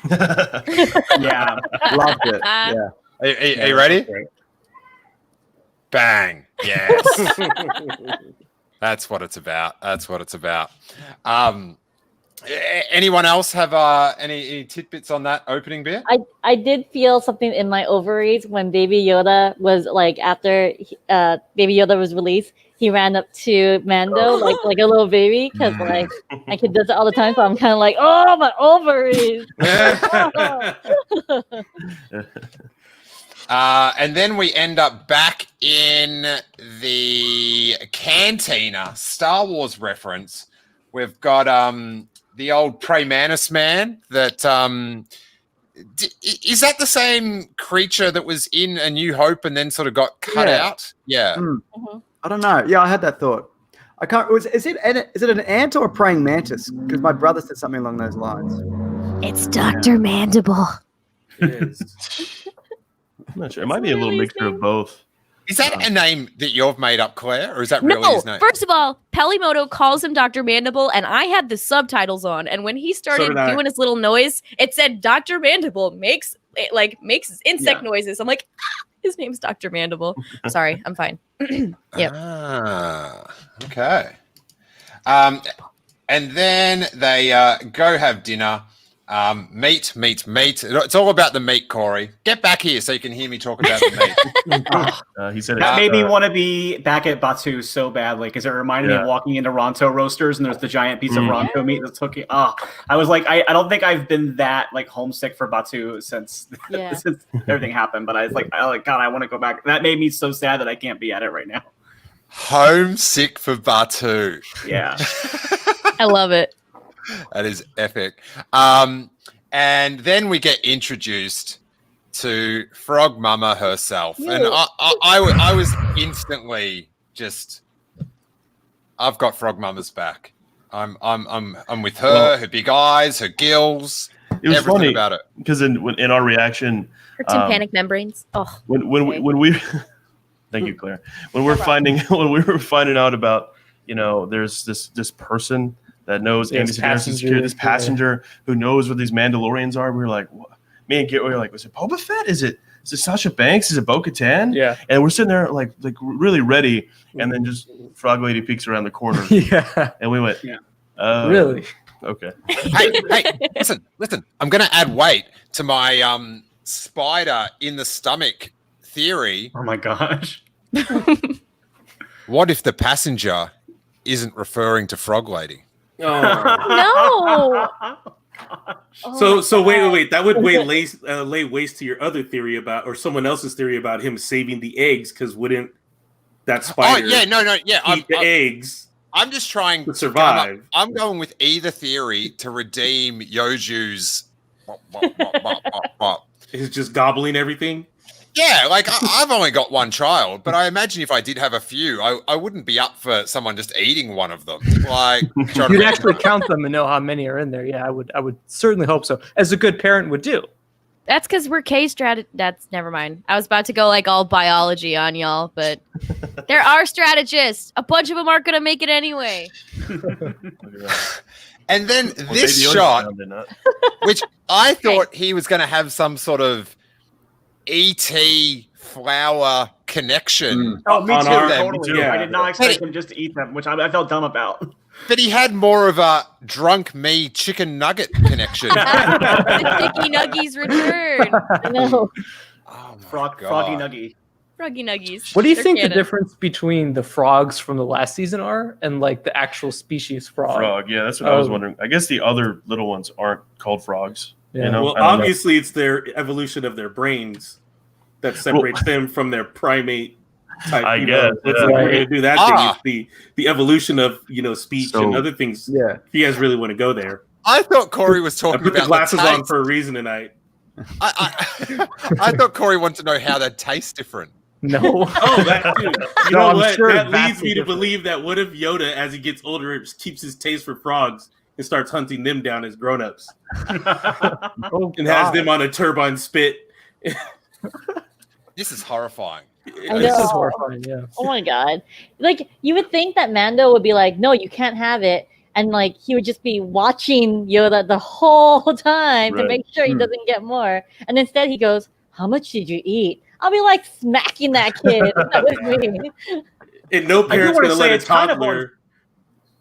Speaker 4: Yeah.
Speaker 5: Loved it. Yeah.
Speaker 1: Are you ready? Bang. Yes. That's what it's about. That's what it's about. Anyone else have any tidbits on that opening bit?
Speaker 3: I did feel something in my ovaries when Baby Yoda was like, after Baby Yoda was released, he ran up to Mando like a little baby, because like my kid does it all the time, so I'm kind of like, oh, my ovaries.
Speaker 1: And then we end up back in the cantina, Star Wars reference. We've got the old Prey Manus man that is that the same creature that was in A New Hope and then sort of got cut out? Yeah.
Speaker 5: I don't know. Yeah, I had that thought. I can't. Is it an ant or a praying mantis? Because my brother said something along those lines.
Speaker 6: It's Dr. Mandible.
Speaker 2: It is.
Speaker 8: I'm not sure. It might be a little mixture of both.
Speaker 1: Is that a name that you've made up, Claire, or is that really his name?
Speaker 6: First of all, Pelimoto calls him Dr. Mandible, and I had the subtitles on. And when he started doing his little noise, it said Dr. Mandible makes insect noises. I'm like, his name's Dr. Mandible. Sorry, I'm fine. Yeah.
Speaker 1: Okay. And then they go have dinner. Meat. It's all about the meat, Corey. Get back here so you can hear me talk about the meat.
Speaker 8: He said
Speaker 4: That made me want to be back at Batu so badly, because it reminded me of walking into Ronto Roasters and there's the giant piece of Ronto meat that's cooking. I was like, I don't think I've been that like homesick for Batu since since everything happened. But I was like, God, I want to go back. That made me so sad that I can't be at it right now.
Speaker 1: Homesick for Batu.
Speaker 4: Yeah.
Speaker 6: I love it.
Speaker 1: That is epic. And then we get introduced to Frog Mama herself. And I was instantly just, I've got Frog Mama's back. I'm with her, her big eyes, her gills,
Speaker 8: it was
Speaker 1: everything
Speaker 8: funny
Speaker 1: about it.
Speaker 8: Because in our reaction,
Speaker 6: Her tympanic membranes. Oh,
Speaker 8: when we thank you, Claire. When we were finding out about, there's this person that knows Andy Sedaris' security, this passenger who knows what these Mandalorians are. We were like, what? Me and Git were like, was it Boba Fett? Is it Sasha Banks? Is it Bo-Katan?
Speaker 7: Yeah.
Speaker 8: And we're sitting there like really ready, and then just Frog Lady peeks around the corner.
Speaker 7: Yeah.
Speaker 8: And we went,
Speaker 7: really?
Speaker 8: Okay.
Speaker 1: Hey, listen. I'm going to add weight to my spider in the stomach theory.
Speaker 4: Oh my gosh.
Speaker 1: What if the passenger isn't referring to Frog Lady?
Speaker 2: Oh.
Speaker 6: No.
Speaker 2: So wait. That would lay waste to your other theory about, or someone else's theory about him saving the eggs, because wouldn't that spider eat the eggs?
Speaker 1: I'm just trying
Speaker 2: to survive.
Speaker 1: I'm going with either theory to redeem Yoju's.
Speaker 2: He's just gobbling everything.
Speaker 1: Yeah, like I've only got one child, but I imagine if I did have a few, I wouldn't be up for someone just eating one of them. Like
Speaker 7: you'd actually count them and know how many are in there. Yeah, I would certainly hope so, as a good parent would do.
Speaker 6: That's because we're That's never mind. I was about to go like all biology on y'all, but there are strategists. A bunch of them aren't gonna make it anyway.
Speaker 1: And then this shot, which I thought he was going to have some sort of ET flower connection.
Speaker 4: Oh, me too.
Speaker 1: Totally.
Speaker 4: Totally. Yeah. I did not expect him just to eat them, which I felt dumb about.
Speaker 1: But he had more of a drunk me chicken nugget connection.
Speaker 6: The Chicky Nuggies return.
Speaker 3: I know.
Speaker 1: Oh
Speaker 4: Froggy Nuggy.
Speaker 6: Froggy Nuggies.
Speaker 7: What do you
Speaker 6: They're
Speaker 7: think
Speaker 6: canon.
Speaker 7: the difference between the frogs from the last season are and like the actual species frog?
Speaker 8: Yeah, that's what I was wondering. I guess the other little ones aren't called frogs.
Speaker 7: Yeah.
Speaker 2: Well, obviously it's their evolution of their brains that separates them from their primate type.
Speaker 8: I guess.
Speaker 2: We're going to do that thing. It's the evolution of speech and other things.
Speaker 5: Yeah.
Speaker 2: If you guys really want to go there,
Speaker 1: I thought Corey was
Speaker 2: I
Speaker 1: talking
Speaker 2: put
Speaker 1: about
Speaker 2: the glasses
Speaker 1: the
Speaker 2: on
Speaker 1: taste.
Speaker 2: for a reason tonight.
Speaker 1: I thought Corey wanted to know how that tastes different.
Speaker 7: No.
Speaker 2: Oh, that too. You
Speaker 7: No,
Speaker 2: know
Speaker 7: I'm
Speaker 2: what?
Speaker 7: sure
Speaker 2: That
Speaker 7: it's
Speaker 2: leads
Speaker 7: vastly
Speaker 2: me to
Speaker 7: different.
Speaker 2: believe that what if Yoda, as he gets older, keeps his taste for frogs and starts hunting them down as grown-ups
Speaker 7: Oh,
Speaker 2: and has them on a turbine spit?
Speaker 1: This is horrifying.
Speaker 3: I
Speaker 7: This
Speaker 3: know.
Speaker 7: is horrifying. Yeah.
Speaker 3: Oh my god! Like you would think that Mando would be like, "No, you can't have it," and like he would just be watching Yoda the whole time to
Speaker 8: Right.
Speaker 3: make sure he doesn't get more. And instead he goes, "How much did you eat?" I'll be like smacking that kid. That was me.
Speaker 2: And no parent's
Speaker 4: wanna
Speaker 2: gonna
Speaker 4: say
Speaker 2: let a
Speaker 4: it's kind of
Speaker 2: toddler.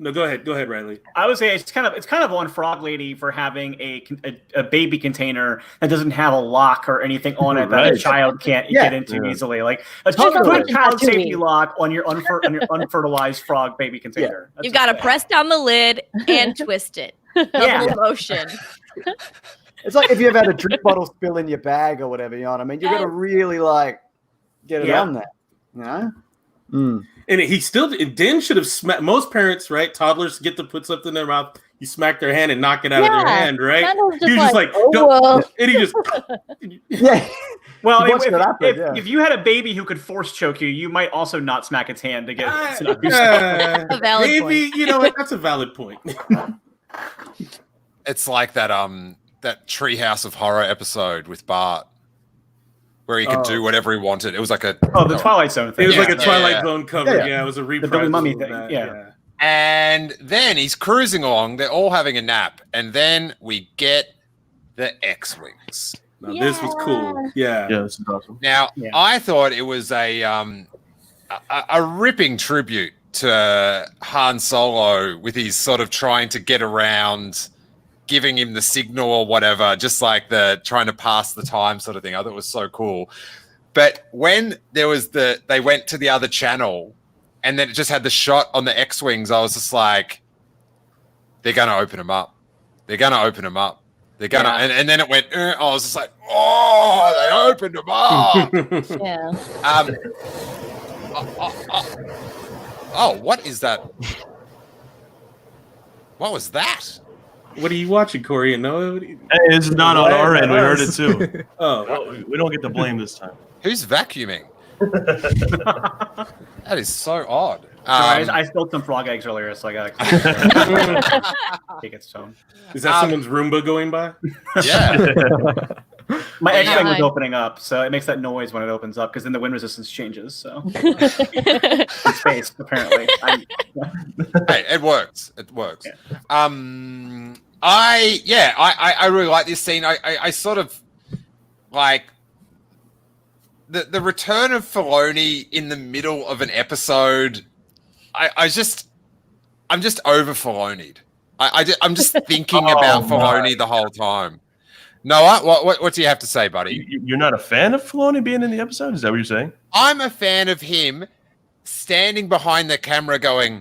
Speaker 2: No, go ahead, Riley.
Speaker 4: I would say it's kind of on Frog Lady for having a baby container that doesn't have a lock or anything on it that a
Speaker 8: Right.
Speaker 4: child can't
Speaker 5: Yeah.
Speaker 4: get into
Speaker 8: Yeah.
Speaker 4: easily. Like
Speaker 3: She's
Speaker 4: put a
Speaker 3: like
Speaker 4: child
Speaker 3: Tatooine.
Speaker 4: safety lock on your unfertilized frog baby container.
Speaker 6: You got to press down the lid and twist it.
Speaker 4: Yeah.
Speaker 6: Double motion.
Speaker 5: It's like if you've had a drink bottle spill in your bag or whatever, you know what I mean? You've got to really like get it
Speaker 4: Yeah.
Speaker 5: on there. You know? Mm.
Speaker 2: And Den should have smacked. Most parents, right? Toddlers get to put something in their mouth. You smack their hand and knock it out of their hand, right?
Speaker 3: Randall's
Speaker 2: He was just like,
Speaker 3: "Oh,
Speaker 2: "Don't,"
Speaker 3: well."
Speaker 2: and he just.
Speaker 5: Yeah.
Speaker 4: Well,
Speaker 5: Watch it happen,
Speaker 4: if you had a baby who could force choke you, you might also not smack its hand to get to not do
Speaker 6: A valid
Speaker 2: maybe you know what? That's a valid point.
Speaker 1: It's like that Treehouse of Horror episode with Bart, where he could do whatever he wanted. It was like a
Speaker 4: the Twilight Zone thing.
Speaker 2: It was
Speaker 1: Yeah.
Speaker 2: like a Twilight
Speaker 1: Yeah.
Speaker 2: Zone cover.
Speaker 5: Yeah.
Speaker 2: Yeah, it was a reprise.
Speaker 4: Billy Mummy
Speaker 2: of
Speaker 4: thing,
Speaker 2: that,
Speaker 4: yeah.
Speaker 1: And then he's cruising along. They're all having a nap, and then we get the X-wings.
Speaker 2: Now, this was cool. Yeah.
Speaker 8: Yeah, this is awesome.
Speaker 1: Now,
Speaker 4: Yeah.
Speaker 1: I thought it was a ripping tribute to Han Solo with his sort of trying to get around, giving him the signal or whatever, just like the trying to pass the time sort of thing. I thought it was so cool. But when there was they went to the other channel and then it just had the shot on the X-Wings, I was just like, they're going to open them up. They're going to open them up. They're going to, and then it went, I was just like, oh, they opened them up.
Speaker 3: Yeah.
Speaker 1: Oh, what is that? What was that?
Speaker 2: What are you watching, Corey and Noah?
Speaker 8: Hey, this is not on our end. We heard it too.
Speaker 2: Oh,
Speaker 8: We don't get the blame this time.
Speaker 1: Who's vacuuming? That is so odd.
Speaker 4: Sorry, I spilled some frog eggs earlier, so I got to take its tone.
Speaker 2: is that someone's Roomba going by?
Speaker 1: Yeah.
Speaker 4: My
Speaker 6: Yeah.
Speaker 4: X-Wing was opening up, so it makes that noise when it opens up, because then the wind resistance changes. So in space, apparently.
Speaker 1: Hey, it works. It works.
Speaker 4: Yeah.
Speaker 1: I really like this scene. I sort of like the return of Filoni in the middle of an episode. I'm just over Filoni'd. I'm just thinking about Filoni the whole time. Noah, what do you have to say, buddy?
Speaker 8: You're not a fan of Filoni being in the episode? Is that what you're saying?
Speaker 1: I'm a fan of him standing behind the camera going,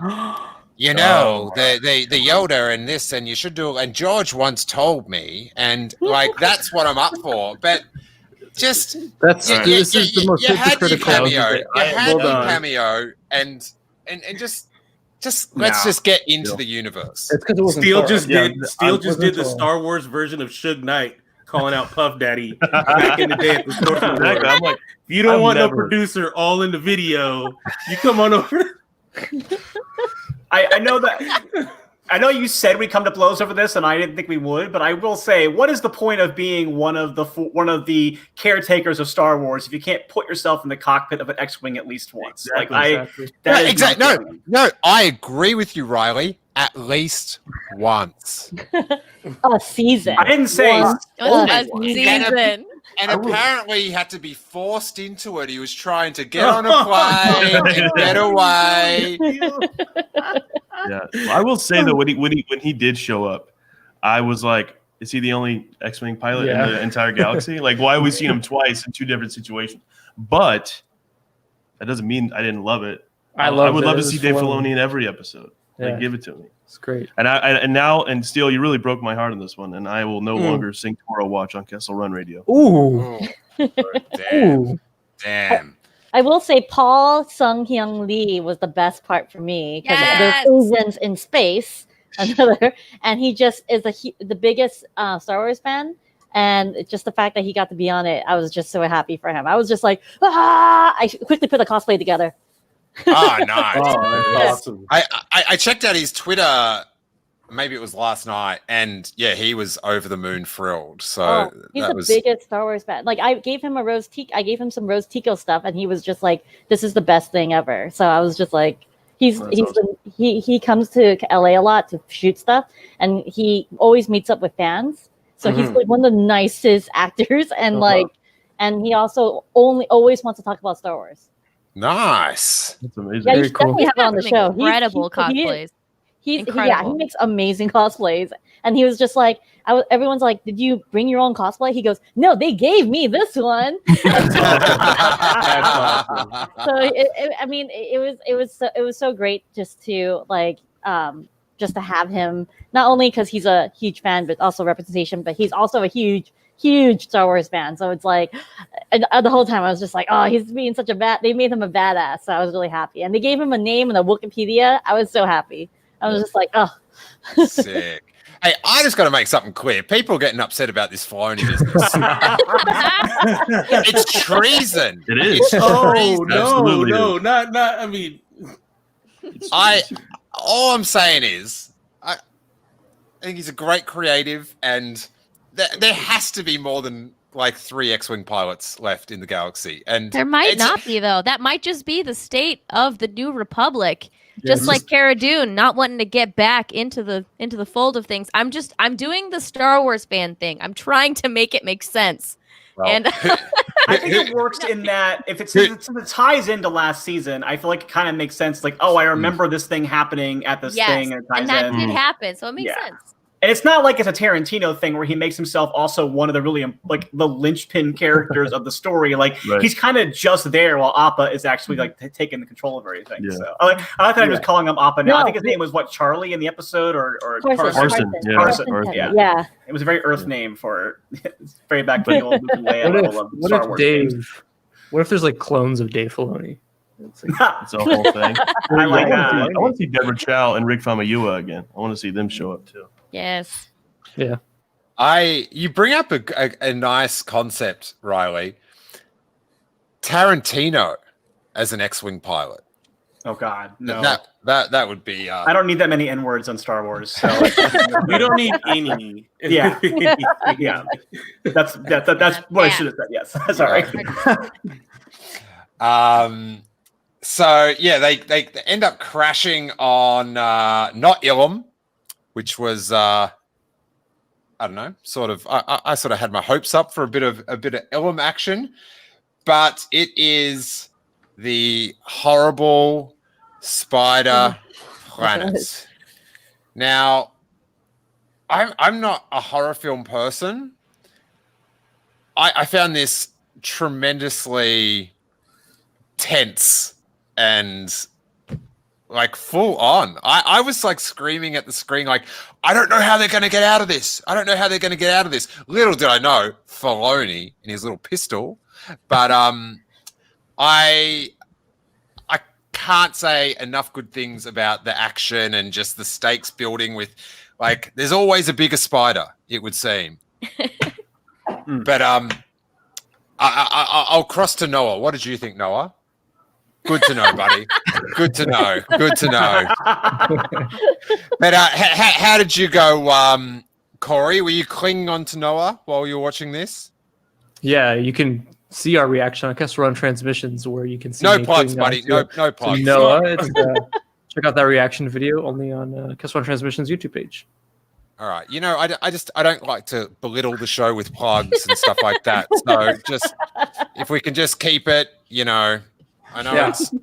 Speaker 1: you know, the Yoda and this, and you should do, and George once told me, and like that's what I'm up for. But just
Speaker 7: That's this is the most
Speaker 1: you had your
Speaker 7: hypocritical.
Speaker 1: cameo, you had
Speaker 8: hold
Speaker 1: your
Speaker 8: on.
Speaker 1: cameo, and just let's just get into the universe.
Speaker 7: It's because it wasn't
Speaker 2: Steele
Speaker 7: Thor.
Speaker 2: just
Speaker 8: Yeah,
Speaker 2: did. Steele just
Speaker 7: wasn't
Speaker 2: did the
Speaker 7: Thor.
Speaker 2: Star Wars version of Suge Knight, calling out Puff Daddy back in the day at the Stormtrooper Wars.
Speaker 8: Exactly. I'm like,
Speaker 2: If you don't
Speaker 8: I've
Speaker 2: want no
Speaker 8: never-
Speaker 2: producer all in the video, you come on over.
Speaker 4: I know that. I know you said we come to blows over this, and I didn't think we would. But I will say, what is the point of being one of the caretakers of Star Wars if you can't put yourself in the cockpit of an X-wing at least once?
Speaker 8: Exactly.
Speaker 4: That is
Speaker 1: exactly.
Speaker 4: my
Speaker 1: No,
Speaker 4: feeling.
Speaker 1: no, I agree with you, Riley. At least once.
Speaker 3: A season.
Speaker 4: I didn't say.
Speaker 3: One.
Speaker 6: A
Speaker 3: Oh,
Speaker 6: season.
Speaker 1: And apparently he had to be forced into it. He was trying to get on a plane and get away.
Speaker 8: yeah. Well, I will say that when he did show up, I was like, is he the only X-wing pilot in the entire galaxy? Like, why have we seen him twice in two different situations? But that doesn't mean I didn't love it. I would love to see Dave Filoni in every episode. Like,
Speaker 7: Yeah.
Speaker 8: give it to me.
Speaker 7: It's great.
Speaker 8: And Steele, you really broke my heart on this one, and I will no longer sing Toro Watch on Kessel Run Radio.
Speaker 7: Ooh.
Speaker 1: Damn. Damn.
Speaker 3: I will say Paul Sung-hyung Lee was the best part for me because
Speaker 6: Yes.
Speaker 3: there's seasons in space, another, and he just is the biggest Star Wars fan, and just the fact that he got to be on it, I was just so happy for him. I was just like, ah! I quickly put a cosplay together.
Speaker 1: Oh, nice.
Speaker 2: Awesome.
Speaker 1: I checked out his Twitter. Maybe it was last night, and yeah, he was over the moon thrilled. So
Speaker 3: He's
Speaker 1: that
Speaker 3: the
Speaker 1: was
Speaker 3: biggest Star Wars fan. Like I gave him I gave him some Rose Tico stuff, and he was just like, "This is the best thing ever." So I was just like, He comes to LA a lot to shoot stuff, and he always meets up with fans. So he's like one of the nicest actors, and and he also always wants to talk about Star Wars.
Speaker 1: Nice.
Speaker 8: That's amazing.
Speaker 3: Yeah, you
Speaker 7: Very
Speaker 3: should definitely have him on the show.
Speaker 6: Incredible cosplays.
Speaker 3: He
Speaker 6: Incredible.
Speaker 3: makes amazing cosplays, and he was just like, everyone's like, "Did you bring your own cosplay?" He goes, "No, they gave me this one." So it was so great just to just to have him, not only because he's a huge fan, but also representation. But he's also a huge Star Wars fan. So it's like, the whole time I was just like, oh, he's being such a they made him a badass. So I was really happy, and they gave him a name and a Wikipedia. I was so happy. I was just like, oh,
Speaker 1: sick. Hey, I just got to make something clear. People are getting upset about this Filoni business. It's treason.
Speaker 8: It is.
Speaker 1: It's
Speaker 2: Oh
Speaker 1: treason.
Speaker 2: no, not. I mean,
Speaker 1: All I'm saying is, I think he's a great creative, and there has to be more than like 3 X-wing pilots left in the galaxy. And
Speaker 6: There might not be, though. That might just be the state of the New Republic. Just like Cara Dune not wanting to get back into the fold of things. I'm doing the Star Wars fan thing. I'm trying to make it make sense.
Speaker 1: Well,
Speaker 6: And
Speaker 4: I think it works in that if since it ties into last season, I feel like it kind of makes sense. Like, oh, I remember this thing happening at this thing, and it ties
Speaker 6: and that
Speaker 4: in.
Speaker 6: did happen, so it makes
Speaker 4: Yeah.
Speaker 6: sense.
Speaker 4: And it's not like it's a Tarantino thing where he makes himself also one of the really like the linchpin characters of the story. Like he's kind of just there while Appa is actually like taking the control of everything.
Speaker 8: Yeah.
Speaker 4: So I like that I'm just calling him Appa now.
Speaker 3: No,
Speaker 4: I think his name was Charlie in the episode or
Speaker 8: Carson.
Speaker 4: Yeah. It was a very Earth name for very back to the old Luke and Leia level of Star Wars games.
Speaker 7: What if there's like clones of Dave Filoni?
Speaker 8: It's a whole thing.
Speaker 4: I like that.
Speaker 8: I want to see Deborah Chow and Rick Famuyiwa again. I want to see them show up too.
Speaker 6: Yes.
Speaker 7: Yeah.
Speaker 1: You bring up a nice concept, Riley. Tarantino as an X-wing pilot.
Speaker 4: Oh God, no.
Speaker 1: That would be.
Speaker 4: I don't need that many N words on Star Wars. So
Speaker 2: we don't need any.
Speaker 4: Yeah, yeah. That's what I should have said. Yes, sorry.
Speaker 1: So yeah, they end up crashing on not Ilum, which was I don't know, sort of. I sort of had my hopes up for a bit of Ilum action, but it is the horrible spider planet. Now, I'm not a horror film person. I found this tremendously tense and like full on. I was like screaming at the screen, like, I don't know how they're going to get out of this. I don't know how they're going to get out of this. Little did I know Filoni and his little pistol, but I can't say enough good things about the action and just the stakes building with, like, there's always a bigger spider, it would seem. But I'll cross to Noah. What did you think, Noah? Good to know, buddy. Good to know. Good to know. But how did you go, Corey? Were you clinging on to Noah while you were watching this?
Speaker 7: Yeah, you can see our reaction on Kessel Run Transmissions, where you can see
Speaker 1: no plugs, buddy. No plugs.
Speaker 7: Noah, it's, check out that reaction video only on Kessel Run Transmissions YouTube page.
Speaker 1: All right. You know, I don't like to belittle the show with plugs and stuff like that. So just if we can just keep it, you know, I know it's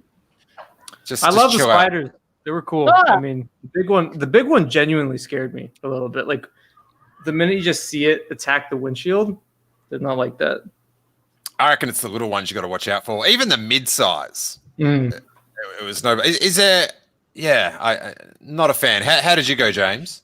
Speaker 1: just.
Speaker 7: I love the
Speaker 1: chill
Speaker 7: spiders.
Speaker 1: out.
Speaker 7: They were cool. I mean, the big one genuinely scared me a little bit. Like the minute you just see it attack the windshield, did not like that.
Speaker 1: I reckon it's the little ones you got to watch out for. Even the mid-size.
Speaker 7: It
Speaker 1: was no. Is there? Yeah, I not a fan. How did you go, James?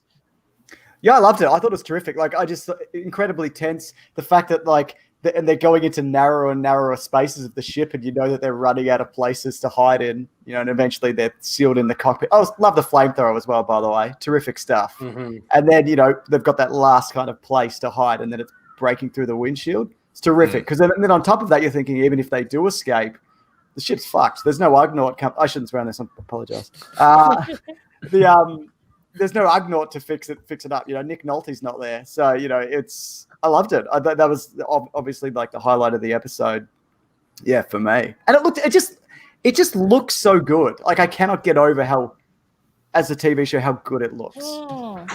Speaker 5: Yeah, I loved it. I thought it was terrific. Like, I just incredibly tense. The fact that like they're going into narrower and narrower spaces of the ship, and you know that they're running out of places to hide in. You know, and eventually they're sealed in the cockpit. I love the flamethrower as well, by the way. Terrific stuff.
Speaker 2: Mm-hmm.
Speaker 5: And then they've got that last kind of place to hide, and then it's breaking through the windshield. It's terrific because then on top of that, you're thinking even if they do escape, the ship's fucked. There's no Ugnaught. I shouldn't swear on this. I apologize. There's no Ugnaught to fix it up. You know, Nick Nolte's not there, so I loved it. That was obviously like the highlight of the episode. Yeah, for me. And it just looks so good. Like I cannot get over how, as a TV show, how good it looks.
Speaker 3: Oh.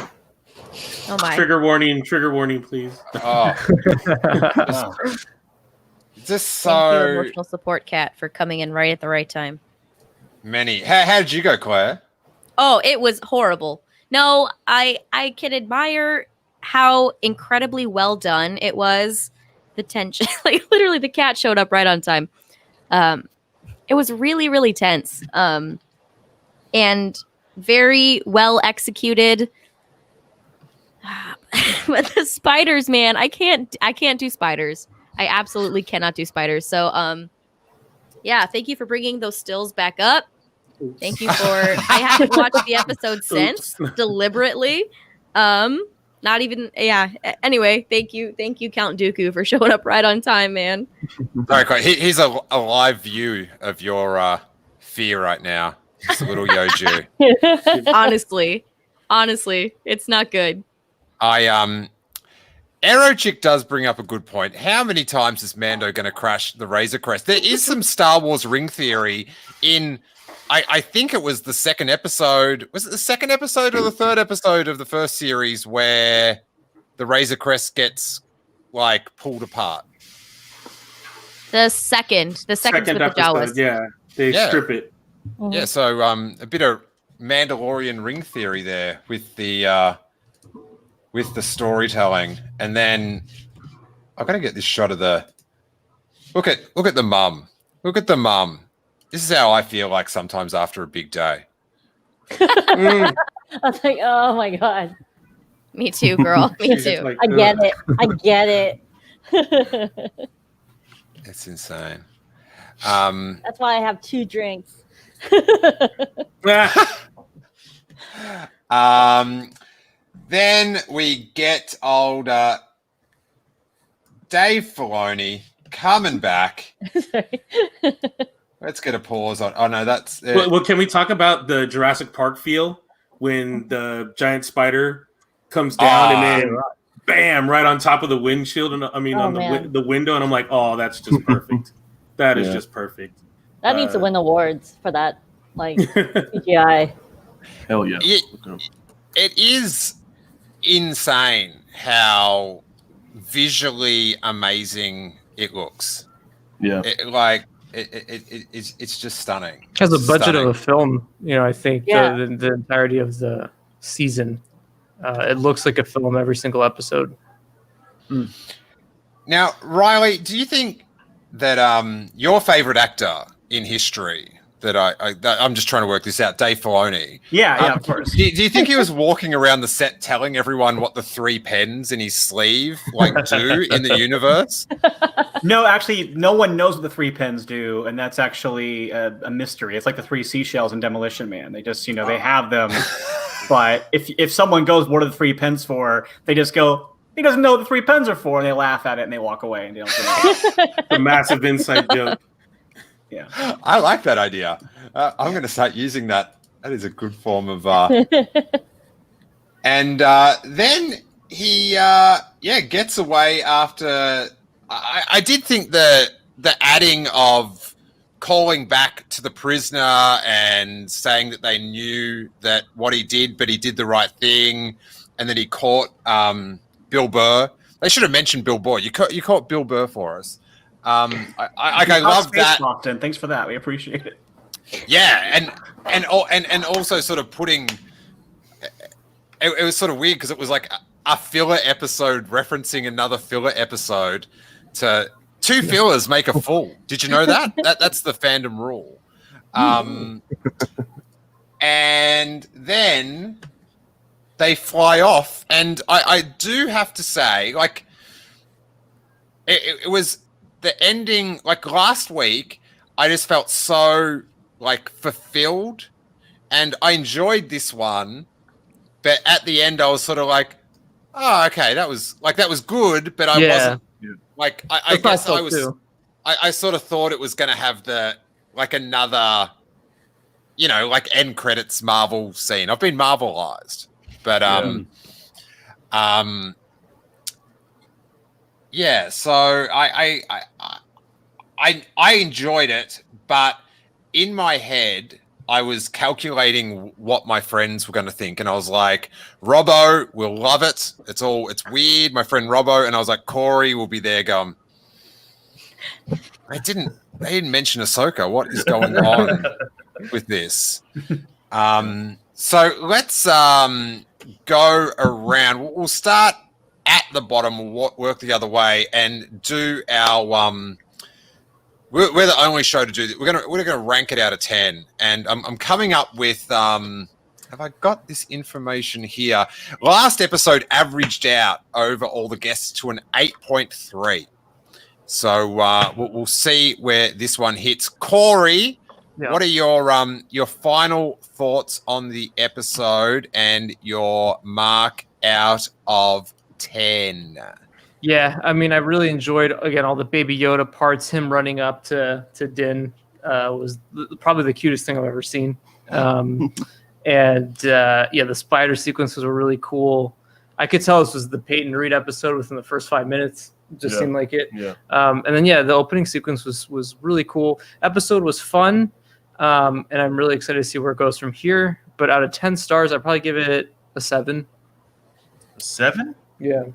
Speaker 6: Oh my.
Speaker 2: Trigger warning, please.
Speaker 1: Oh,
Speaker 4: Wow.
Speaker 1: just
Speaker 6: Thank you,
Speaker 1: so
Speaker 6: emotional support cat, for coming in right at the right time.
Speaker 1: many. How did you go, Claire?
Speaker 6: Oh, it was horrible. No, I can admire how incredibly well done it was. The tension, like literally, the cat showed up right on time. It was really, really tense, and very well executed. But the spiders, man, I can't do spiders. I absolutely cannot do spiders. So, yeah, thank you for bringing those stills back up. Thank you for. I haven't watched the episode since deliberately. Not even. Yeah. Anyway, thank you, Count Dooku, for showing up right on time, man.
Speaker 1: Sorry, Claire. Here's a live view of your fear right now. It's a little Yoju.
Speaker 6: Honestly, it's not good.
Speaker 1: Arrow Chick does bring up a good point. How many times is Mando going to crash the Razor Crest? There is some Star Wars ring theory in, I think it was the second episode. Was it the second episode or the third episode of the first series where the Razor Crest gets like pulled apart?
Speaker 6: The second with the Jawas.
Speaker 2: Yeah, they strip it.
Speaker 1: Yeah, so a bit of Mandalorian ring theory there with the storytelling, and then I've got to get this shot of the look at the mum. Look at the mum. This is how I feel like sometimes after a big day.
Speaker 3: I was like, oh my god.
Speaker 6: Me too, girl. Me too.
Speaker 2: Like,
Speaker 3: I get it.
Speaker 1: It's insane.
Speaker 3: That's why I have 2 drinks.
Speaker 1: Then we get older Dave Filoni coming back.
Speaker 3: Sorry.
Speaker 1: Let's get a pause on. Oh no, that's
Speaker 2: Well, can we talk about the Jurassic Park feel when the giant spider comes down and then bam, right on top of the windshield, and the window, and I'm like, oh, that's just perfect. That is just perfect.
Speaker 3: That needs to win awards for that, like CGI.
Speaker 8: Hell yeah.
Speaker 1: It is insane how visually amazing it looks.
Speaker 8: Yeah.
Speaker 1: It's just stunning.
Speaker 7: It has a budget of a film, I think the entirety of the season. It looks like a film every single episode.
Speaker 1: Now, Riley, do you think that your favorite actor in history, that I'm just trying to work this out, Dave Filoni?
Speaker 4: Yeah, of course.
Speaker 1: Do you think he was walking around the set telling everyone what the 3 pens in his sleeve do in the universe?
Speaker 4: No, actually, no one knows what the 3 pens do, and that's actually a mystery. It's like the 3 seashells in Demolition Man. They just, they have them. But if someone goes, what are the 3 pens for? They just go, he doesn't know what the 3 pens are for, and they laugh at it and they walk away. And they don't do it.
Speaker 2: The massive inside joke.
Speaker 4: Yeah,
Speaker 1: I like that idea. I'm going to start using that. That is a good form of. And then he, gets away after. I did think the adding of calling back to the prisoner and saying that they knew that what he did, but he did the right thing, and then he caught Bill Burr. They should have mentioned Bill Burr. You caught Bill Burr for us. I love that.
Speaker 4: Austin. Thanks for that. We appreciate it.
Speaker 1: Yeah, and also sort of putting. It was sort of weird because it was like a filler episode referencing another filler episode. To 2 fillers make a full. Did you know that? That's the fandom rule. And then they fly off, and I do have to say, like, it was. The ending, like last week, I just felt so like fulfilled, and I enjoyed this one. But at the end, I was sort of like, "Oh, okay, that was good." But I wasn't like I guess I was. Too. I sort of thought it was going to have another, end credits Marvel scene. I've been Marvelized, but yeah, so I enjoyed it, but in my head, I was calculating what my friends were going to think, and I was like, Robbo will love it. It's weird. My friend Robbo, and I was like, Corey will be there going, they didn't mention Ahsoka. What is going on with this? So let's go around. We'll start at the bottom, work the other way, and do our We're the only show to do this. We're gonna rank it out of 10, and I'm coming up with have I got this information here? Last episode averaged out over all the guests to an 8.3. So we'll see where this one hits. Corey, what are your final thoughts on the episode and your mark out of 10?
Speaker 7: Yeah, I mean, I really enjoyed, again, all the Baby Yoda parts. Him running up to Din was probably the cutest thing I've ever seen. The spider sequences were really cool. I could tell this was the Peyton Reed episode within the first 5 minutes. It just seemed like it. Yeah. The opening sequence was really cool. Episode was fun, and I'm really excited to see where it goes from here. But out of 10 stars, I'd probably give it a 7.
Speaker 8: A 7?
Speaker 7: Yeah.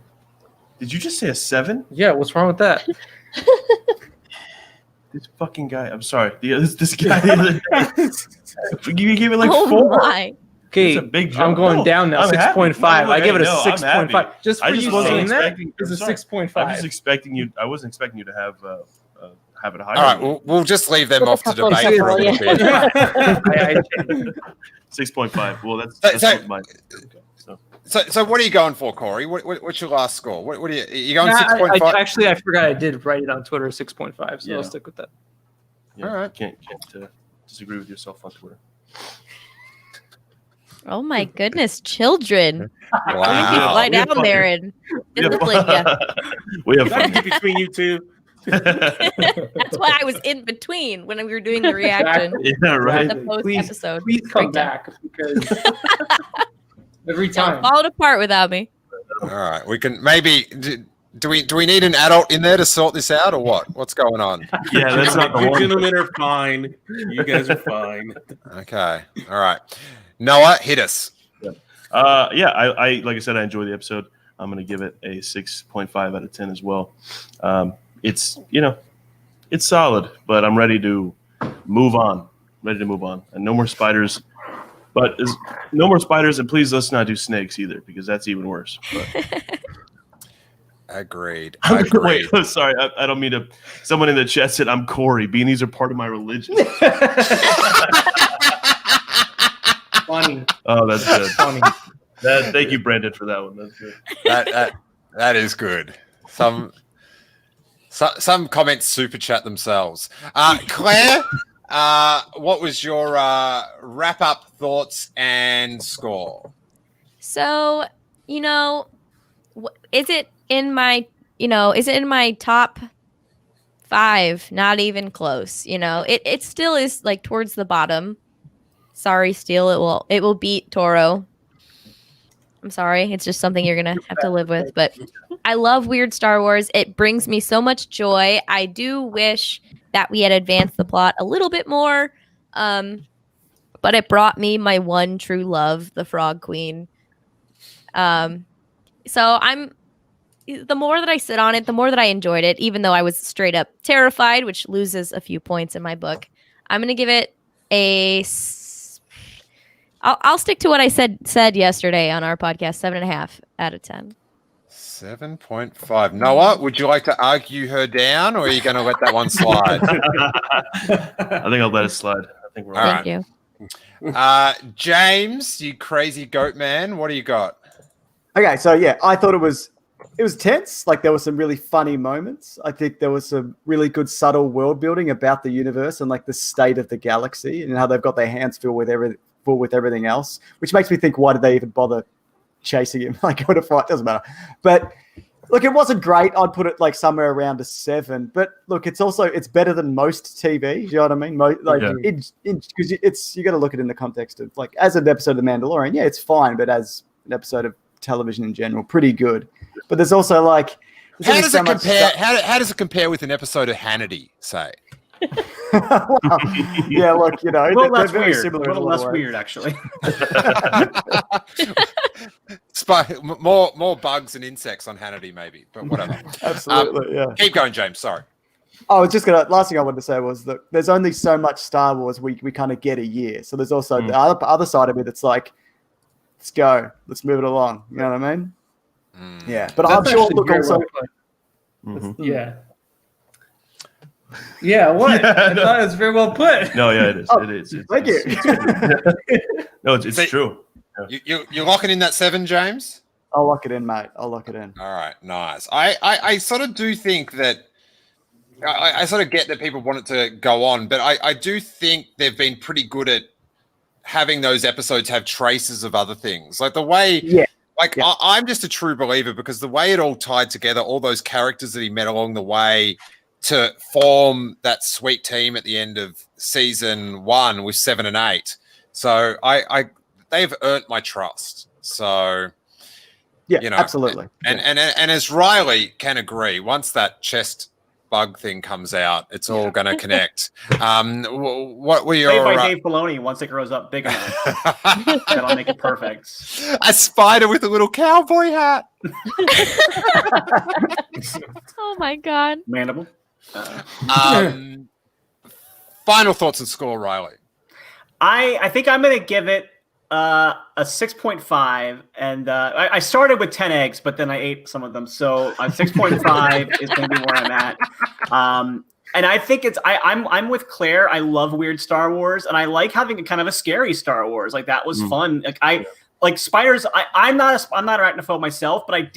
Speaker 8: Did you just say a 7?
Speaker 7: Yeah, what's wrong with that?
Speaker 8: This fucking guy. I'm sorry. This guy. You gave it like 4.
Speaker 6: My.
Speaker 7: Okay,
Speaker 8: a big jump.
Speaker 7: I'm going down now. 6.5. I give it a 6.5.
Speaker 8: Just for you saying that,
Speaker 7: it's a 6.5.
Speaker 8: I wasn't expecting you to have it higher.
Speaker 1: All right, we'll just leave them off to debate for a little bit.
Speaker 8: 6.5. Well, that's mine.
Speaker 1: So what are you going for, Corey? What's your last score? What are you going 6.5?
Speaker 7: Actually, I forgot I did write it on Twitter, 6.5. So I'll stick with that.
Speaker 8: Yeah, all right. Can't disagree with yourself on Twitter.
Speaker 6: Oh my goodness, children!
Speaker 1: Wow.
Speaker 6: Lie down there and discipline you.
Speaker 8: We have fun
Speaker 2: between you two.
Speaker 6: That's why I was in between when we were doing the reaction.
Speaker 8: Yeah, right.
Speaker 6: The post episode.
Speaker 7: Please come back because every time
Speaker 6: don't fall apart without me.
Speaker 1: All right, we can maybe. Do we need an adult in there to sort this out, or what? What's going on?
Speaker 8: Yeah, that's not the
Speaker 2: You
Speaker 8: one.
Speaker 2: gentlemen are fine. You guys are fine.
Speaker 1: Okay, all right. Noah, hit us.
Speaker 8: I like I said, I enjoyed the episode. I'm going to give it a 6.5 out of 10 as well. It's solid, but I'm ready to move on. And no more spiders. But no more spiders, and please let's not do snakes either, because that's even worse. But.
Speaker 1: Agreed.
Speaker 8: Wait, sorry, I don't mean to. Someone in the chat said I'm Corey. Beanies are part of my religion.
Speaker 7: funny.
Speaker 8: Oh, that's good.
Speaker 7: Funny.
Speaker 8: Thank you, Brandon, for that one. That's good.
Speaker 1: That is good. Some comments super chat themselves. Claire, what was your wrap up thoughts and score?
Speaker 6: So, is it in my top 5? Not even close. It still is like towards the bottom. Sorry, Steele. It will beat Toro. I'm sorry. It's just something you're gonna have to live with. But I love weird Star Wars. It brings me so much joy. I do wish that we had advanced the plot a little bit more. But it brought me my one true love, the Frog Queen. So the more that I sit on it, the more that I enjoyed it, even though I was straight up terrified, which loses a few points in my book. I'm gonna give it I'll stick to what I said yesterday on our podcast, 7.5 out of 10.
Speaker 1: 7.5. Noah, would you like to argue her down, or are you going to let that one slide?
Speaker 8: I think I'll let it slide. I think we're
Speaker 6: Thank you.
Speaker 1: James, you crazy goat man, what do you got?
Speaker 5: Okay, so yeah, I thought it was tense. Like there were some really funny moments. I think there was some really good subtle world building about the universe and like the state of the galaxy and how they've got their hands full with everything else, which makes me think, why did they even bother chasing him? Like, what a fight, doesn't matter. But look, it wasn't great. I'd put it like somewhere around a 7. But look, it's better than most TV. You know what I mean? Because you got to look at it in the context of like as an episode of The Mandalorian, yeah, it's fine. But as an episode of television in general, pretty good. But there's also like,
Speaker 1: how does it compare? How does it compare with an episode of Hannity? Say,
Speaker 5: Wow. Yeah, look, you know,
Speaker 4: A little
Speaker 5: they're
Speaker 4: less
Speaker 5: very
Speaker 4: weird.
Speaker 5: similar.
Speaker 4: A
Speaker 5: in
Speaker 4: little
Speaker 5: lot of
Speaker 4: less
Speaker 5: ways.
Speaker 4: weird, actually.
Speaker 1: More bugs and insects on Hannity, maybe, but whatever.
Speaker 5: Absolutely, yeah.
Speaker 1: Keep going, James. Sorry.
Speaker 5: I was just gonna. Last thing I wanted to say was that there's only so much Star Wars we kind of get a year. So there's also the other side of it. It's like, let's go, let's move it along. You know what I mean? Yeah, but I'm
Speaker 7: That's
Speaker 5: sure.
Speaker 7: actually
Speaker 5: Look,
Speaker 7: very
Speaker 5: also,
Speaker 7: well put. Yeah. Yeah, what?
Speaker 8: Yeah,
Speaker 7: I
Speaker 8: no.
Speaker 7: thought it was very well put.
Speaker 8: No, yeah, it is.
Speaker 5: Oh,
Speaker 8: It is.
Speaker 5: thank you.
Speaker 8: No, it's
Speaker 1: See-
Speaker 8: true.
Speaker 1: You're locking in that 7, James?
Speaker 5: I'll lock it in, mate. I'll lock it in.
Speaker 1: All right, nice. I sort of do think that I sort of get that people want it to go on, but I do think they've been pretty good at having those episodes have traces of other things. Like the way,
Speaker 5: Yeah.
Speaker 1: I'm just a true believer because the way it all tied together, all those characters that he met along the way to form that sweet team at the end of season 1 with 7 and 8. So they've earned my trust. So
Speaker 5: Yeah,
Speaker 1: you know,
Speaker 5: absolutely.
Speaker 1: and as Riley can agree, once that chest bug thing comes out, it's all going to connect. What were your
Speaker 4: Played by Dave Filoni once it grows up big enough. That'll make it perfect.
Speaker 1: a spider with a little cowboy hat?
Speaker 6: Oh my god.
Speaker 4: Mandible.
Speaker 1: Final thoughts and score, Riley.
Speaker 4: I think I'm going to give it a 6.5. And I started with 10 eggs, but then I ate some of them. So 6.5 is going to be where I'm at. And I think I'm with Claire. I love weird Star Wars, and I like having a kind of a scary Star Wars. Like that was fun. Like spiders. I'm not an arachnophobe myself, but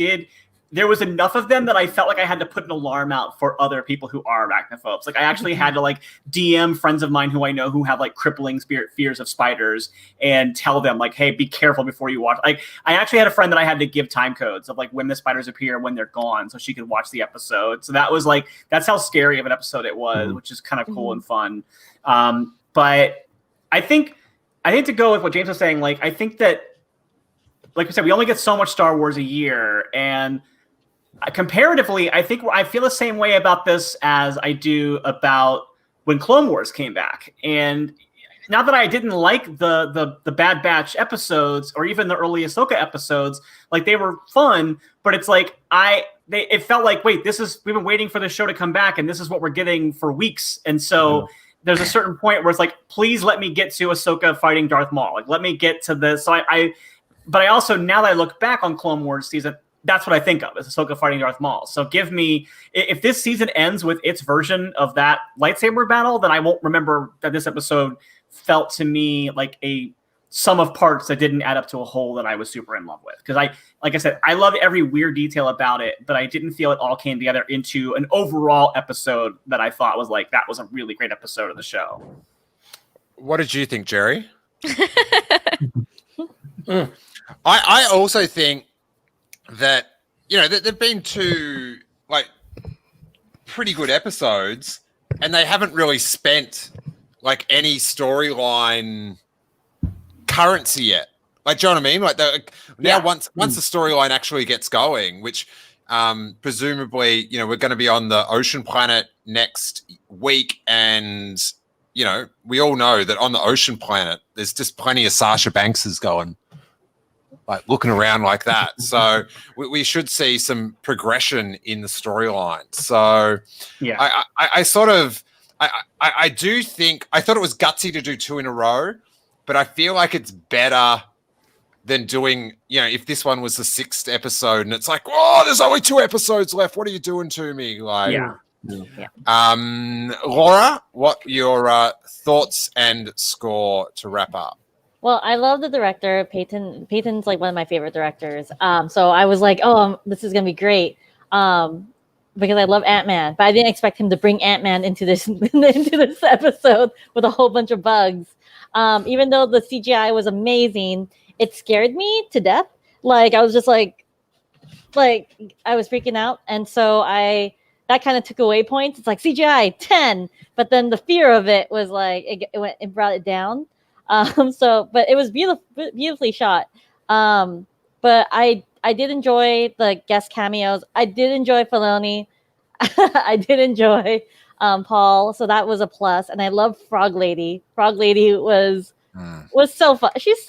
Speaker 4: there was enough of them that I felt like I had to put an alarm out for other people who are arachnophobes. Like I actually had to like DM friends of mine who I know who have like crippling fears of spiders and tell them like, hey, be careful before you watch. Like I actually had a friend that I had to give time codes of like when the spiders appear and when they're gone so she could watch the episode. So that was like, that's how scary of an episode it was, which is kind of cool and fun. But I think to go with what James was saying, like I think that, like we said, we only get so much Star Wars a year, and comparatively, I think I feel the same way about this as I do about when Clone Wars came back. And not that I didn't like the Bad Batch episodes or even the early Ahsoka episodes, like they were fun, but it's like it felt like, wait, we've been waiting for this show to come back, and this is what we're getting for weeks. And so there's a certain point where it's like, please let me get to Ahsoka fighting Darth Maul. Like, let me get to this. So but I also, now that I look back on Clone Wars season, that's what I think of as Ahsoka fighting Darth Maul. So give me, if this season ends with its version of that lightsaber battle, then I won't remember that this episode felt to me like a sum of parts that didn't add up to a whole that I was super in love with. Because like I said, I loved every weird detail about it, but I didn't feel it all came together into an overall episode that I thought was like, that was a really great episode of the show.
Speaker 1: What did you think, Jerry? I also think that, you know, there've been 2 like pretty good episodes, and they haven't really spent like any storyline currency yet. Like, do you know what I mean? Like once the storyline actually gets going, which presumably, you know, we're going to be on the ocean planet next week, and you know, we all know that on the ocean planet, there's just plenty of Sasha Bankses going, like looking around like that. So we should see some progression in the storyline. So
Speaker 4: yeah,
Speaker 1: I do think, I thought it was gutsy to do 2 in a row, but I feel like it's better than doing, you know, if this one was the 6th episode and it's like, oh, there's only 2 episodes left. What are you doing to me? Like, Laura, what your thoughts and score to wrap up?
Speaker 3: Well, I love the director, Peyton. Peyton's like one of my favorite directors. So I was like, oh, this is gonna be great. Because I love Ant-Man, but I didn't expect him to bring Ant-Man into this episode with a whole bunch of bugs. Even though the CGI was amazing, it scared me to death. Like I was just like I was freaking out, and so that kind of took away points. It's like CGI 10, but then the fear of it was like it brought it down. But it was beautifully shot. But I did enjoy the guest cameos. I did enjoy Filoni. I did enjoy Paul. So that was a plus. And I love Frog Lady. Frog Lady was so fun. She's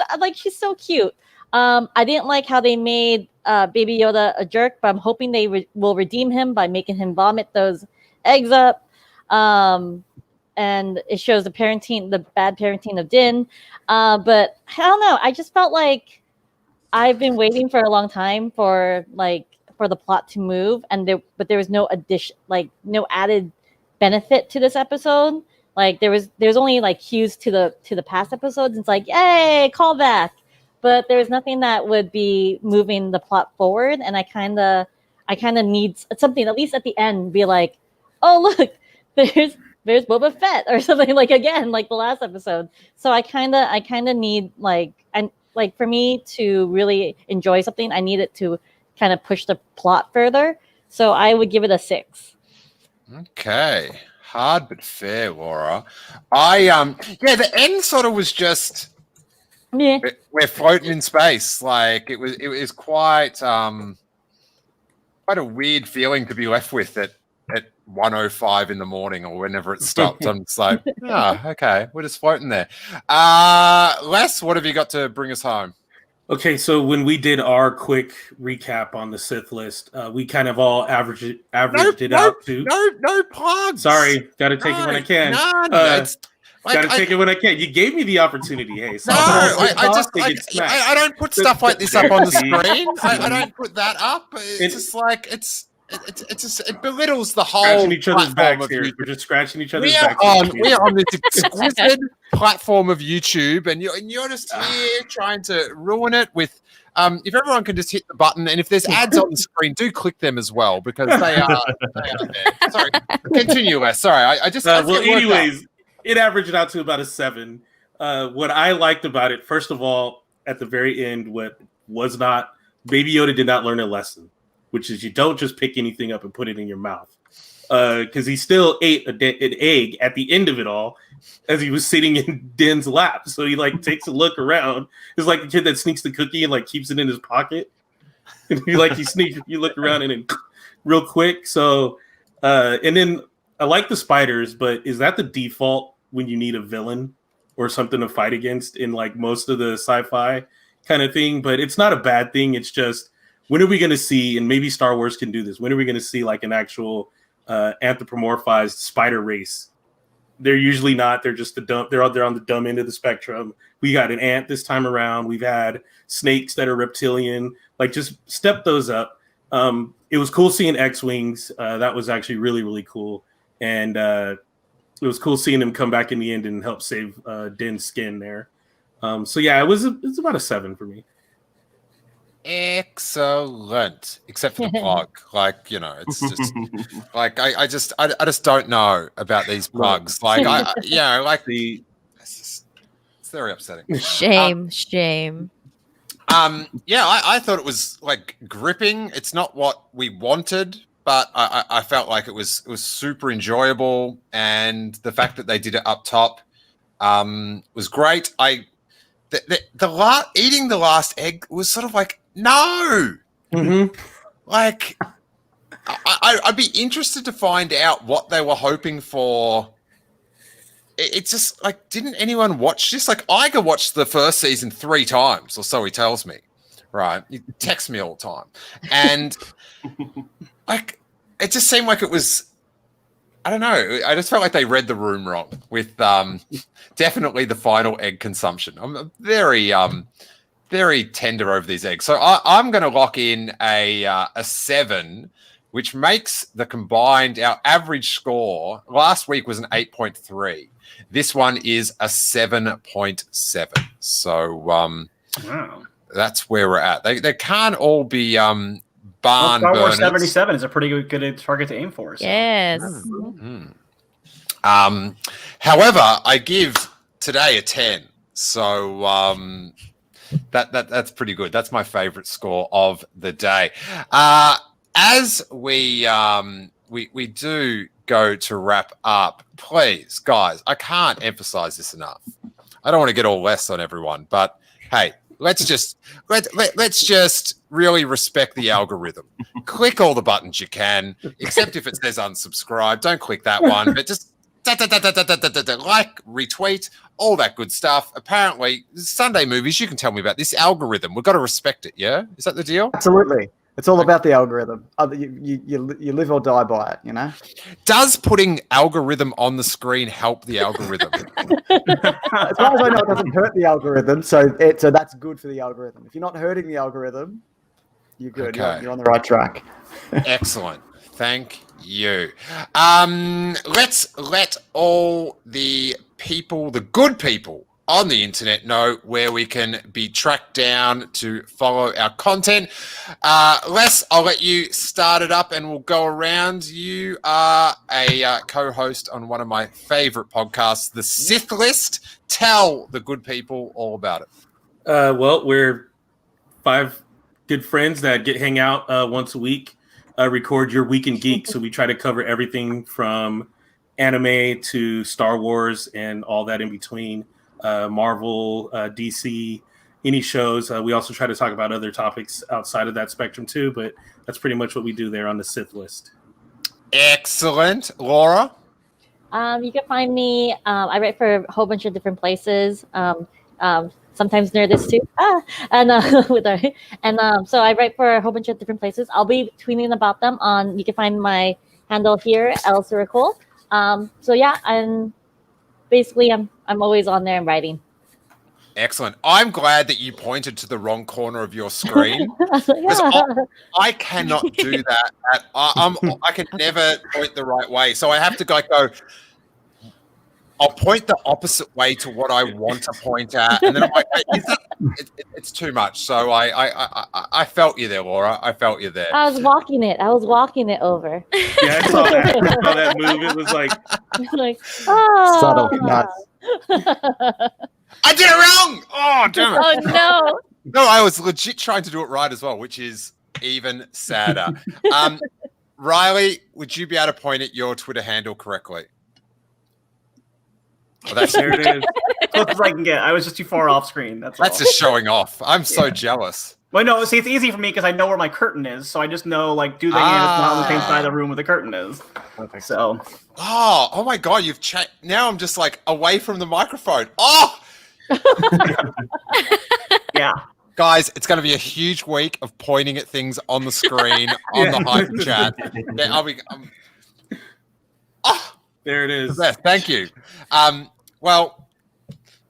Speaker 3: so cute. I didn't like how they made Baby Yoda a jerk, but I'm hoping they will redeem him by making him vomit those eggs up. And it shows the bad parenting of Din. But I don't know. I just felt like I've been waiting for a long time for the plot to move, but there was no no added benefit to this episode. Like there's only like cues to the past episodes. It's like, yay, call back. But there's nothing that would be moving the plot forward. And I kind of need something, at least at the end, be like, oh, look, there's Boba Fett or something, like again, like the last episode. So I kind of need for me to really enjoy something, I need it to kind of push the plot further. So I would give it a 6.
Speaker 1: Okay. Hard but fair, Laura. The end sort of was just we're floating in space. Like it was quite a weird feeling to be left with at 1:05 in the morning or whenever it stopped. I'm just like, okay, we're just floating there. Les, what have you got to bring us home?
Speaker 2: Okay, so when we did our quick recap on the Sith list, we kind of all averaged it out to
Speaker 1: no plugs.
Speaker 2: Sorry, gotta take it when I can. Gotta take it when I can. You gave me the opportunity. Hey, so
Speaker 1: I don't put stuff like this up on the screen. I don't put that up. It's just like it belittles the whole
Speaker 2: scratching each other's
Speaker 1: platform
Speaker 2: backs
Speaker 1: of
Speaker 2: here.
Speaker 1: YouTube.
Speaker 2: We're just scratching each other's
Speaker 1: We
Speaker 2: backs.
Speaker 1: are on this exquisite platform of YouTube, and you're just here trying to ruin it with. If everyone can just hit the button, and if there's ads on the screen, do click them as well because they are there. Sorry, continue, Les. Sorry, I just.
Speaker 2: Anyways, it averaged out to about a 7. What I liked about it, first of all, at the very end, what was not Baby Yoda did not learn a lesson, which is you don't just pick anything up and put it in your mouth. Because he still ate an egg at the end of it all as he was sitting in Din's lap. So he takes a look around. It's like the kid that sneaks the cookie and keeps it in his pocket. And you look around and then real quick. So and then I like the spiders, but is that the default when you need a villain or something to fight against in most of the sci-fi kind of thing? But it's not a bad thing. It's just, when are we going to see, and maybe Star Wars can do this, when are we going to see an actual anthropomorphized spider race? They're usually not. They're just they're on the dumb end of the spectrum. We got an ant this time around. We've had snakes that are reptilian. Just step those up. It was cool seeing X-Wings. That was actually really, really cool. And it was cool seeing him come back in the end and help save Din's skin there. So yeah, it's about a 7 for me.
Speaker 1: Excellent, except for the plug. It's just I just don't know about these plugs. It's very upsetting.
Speaker 6: Shame.
Speaker 1: I thought it was gripping. It's not what we wanted, but I felt like it was super enjoyable, and the fact that they did it up top was great. Eating the last egg was sort of no.
Speaker 2: Mm-hmm.
Speaker 1: I'd be interested to find out what they were hoping for. It's just didn't anyone watch this? Iger watched the first season 3 times, or so he tells me. Right? He texts me all the time, and it just seemed like it was. I don't know. I just felt like they read the room wrong with definitely the final egg consumption. I'm very very tender over these eggs. So I'm going to lock in a 7, which makes the combined, our average score last week was an 8.3. This one is a 7.7. So
Speaker 4: wow.
Speaker 1: That's where we're at. They can't all be barn
Speaker 4: Star Wars
Speaker 1: burners.
Speaker 4: 77 is a pretty good target to aim for. So.
Speaker 6: Yes.
Speaker 1: Mm-hmm. However, I give today a 10. So that's pretty good. That's my favorite score of the day. As we do go to wrap up, please, guys, I can't emphasize this enough. I don't want to get all less on everyone, but hey, let's just really respect the algorithm. Click all the buttons you can, except if it says unsubscribe. Don't click that one, but just like, retweet, all that good stuff. Apparently, Sunday movies, you can tell me about this algorithm. We've got to respect it, yeah? Is that the deal?
Speaker 5: Absolutely. It's all about the algorithm. You live or die by it, you know?
Speaker 1: Does putting algorithm on the screen help the algorithm?
Speaker 5: As far as I know, it doesn't hurt the algorithm, so that's good for the algorithm. If you're not hurting the algorithm, you're good.
Speaker 1: Okay.
Speaker 5: You're on the right track.
Speaker 1: Excellent. Thank you. Let's let all the people, the good people on the internet, know where we can be tracked down to follow our content. Les, I'll let you start it up and we'll go around. You are a co-host on one of my favorite podcasts, The Sith List. Tell the good people all about it.
Speaker 2: Well, we're 5 good friends that hang out once a week, record your Week in Geek. So we try to cover everything from anime to Star Wars and all that in between. Marvel, DC, any shows. We also try to talk about other topics outside of that spectrum too, but that's pretty much what we do there on the Sith List.
Speaker 1: Excellent. Laura?
Speaker 3: You can find me. I write for a whole bunch of different places. Sometimes Nerdist too. So I write for a whole bunch of different places. I'll be tweeting about them on. You can find my handle here, Sirikul. So yeah, and basically I'm always on there and writing.
Speaker 1: Excellent. I'm glad that you pointed to the wrong corner of your screen. I cannot do that. I can never point the right way. So I have to go, I'll point the opposite way to what I want to point at. And then I'm like, it's too much. So I felt you there, Laura. I felt you there.
Speaker 3: I was walking it over.
Speaker 2: Yeah, I saw that move. It was like
Speaker 5: Subtle. Nuts.
Speaker 1: I did it wrong. Oh, damn it.
Speaker 6: Oh no.
Speaker 1: No, I was legit trying to do it right as well, which is even sadder. Riley, would you be able to point at your Twitter handle correctly? Oh, that's
Speaker 2: there it is.
Speaker 4: Close as I can get. I was just too far off screen. That's
Speaker 1: just showing off. I'm so jealous.
Speaker 4: Well, no, see, it's easy for me because I know where my curtain is, so I just know, like, do the hand is not on the same side of the room where the curtain is.
Speaker 5: Perfect.
Speaker 4: So.
Speaker 1: Oh my God, you've changed. Now I'm just like away from the microphone. Oh!
Speaker 4: Yeah.
Speaker 1: Guys, it's going to be a huge week of pointing at things on the screen, on the Hyperchat. Yeah,
Speaker 2: there it is.
Speaker 1: Thank you. Well,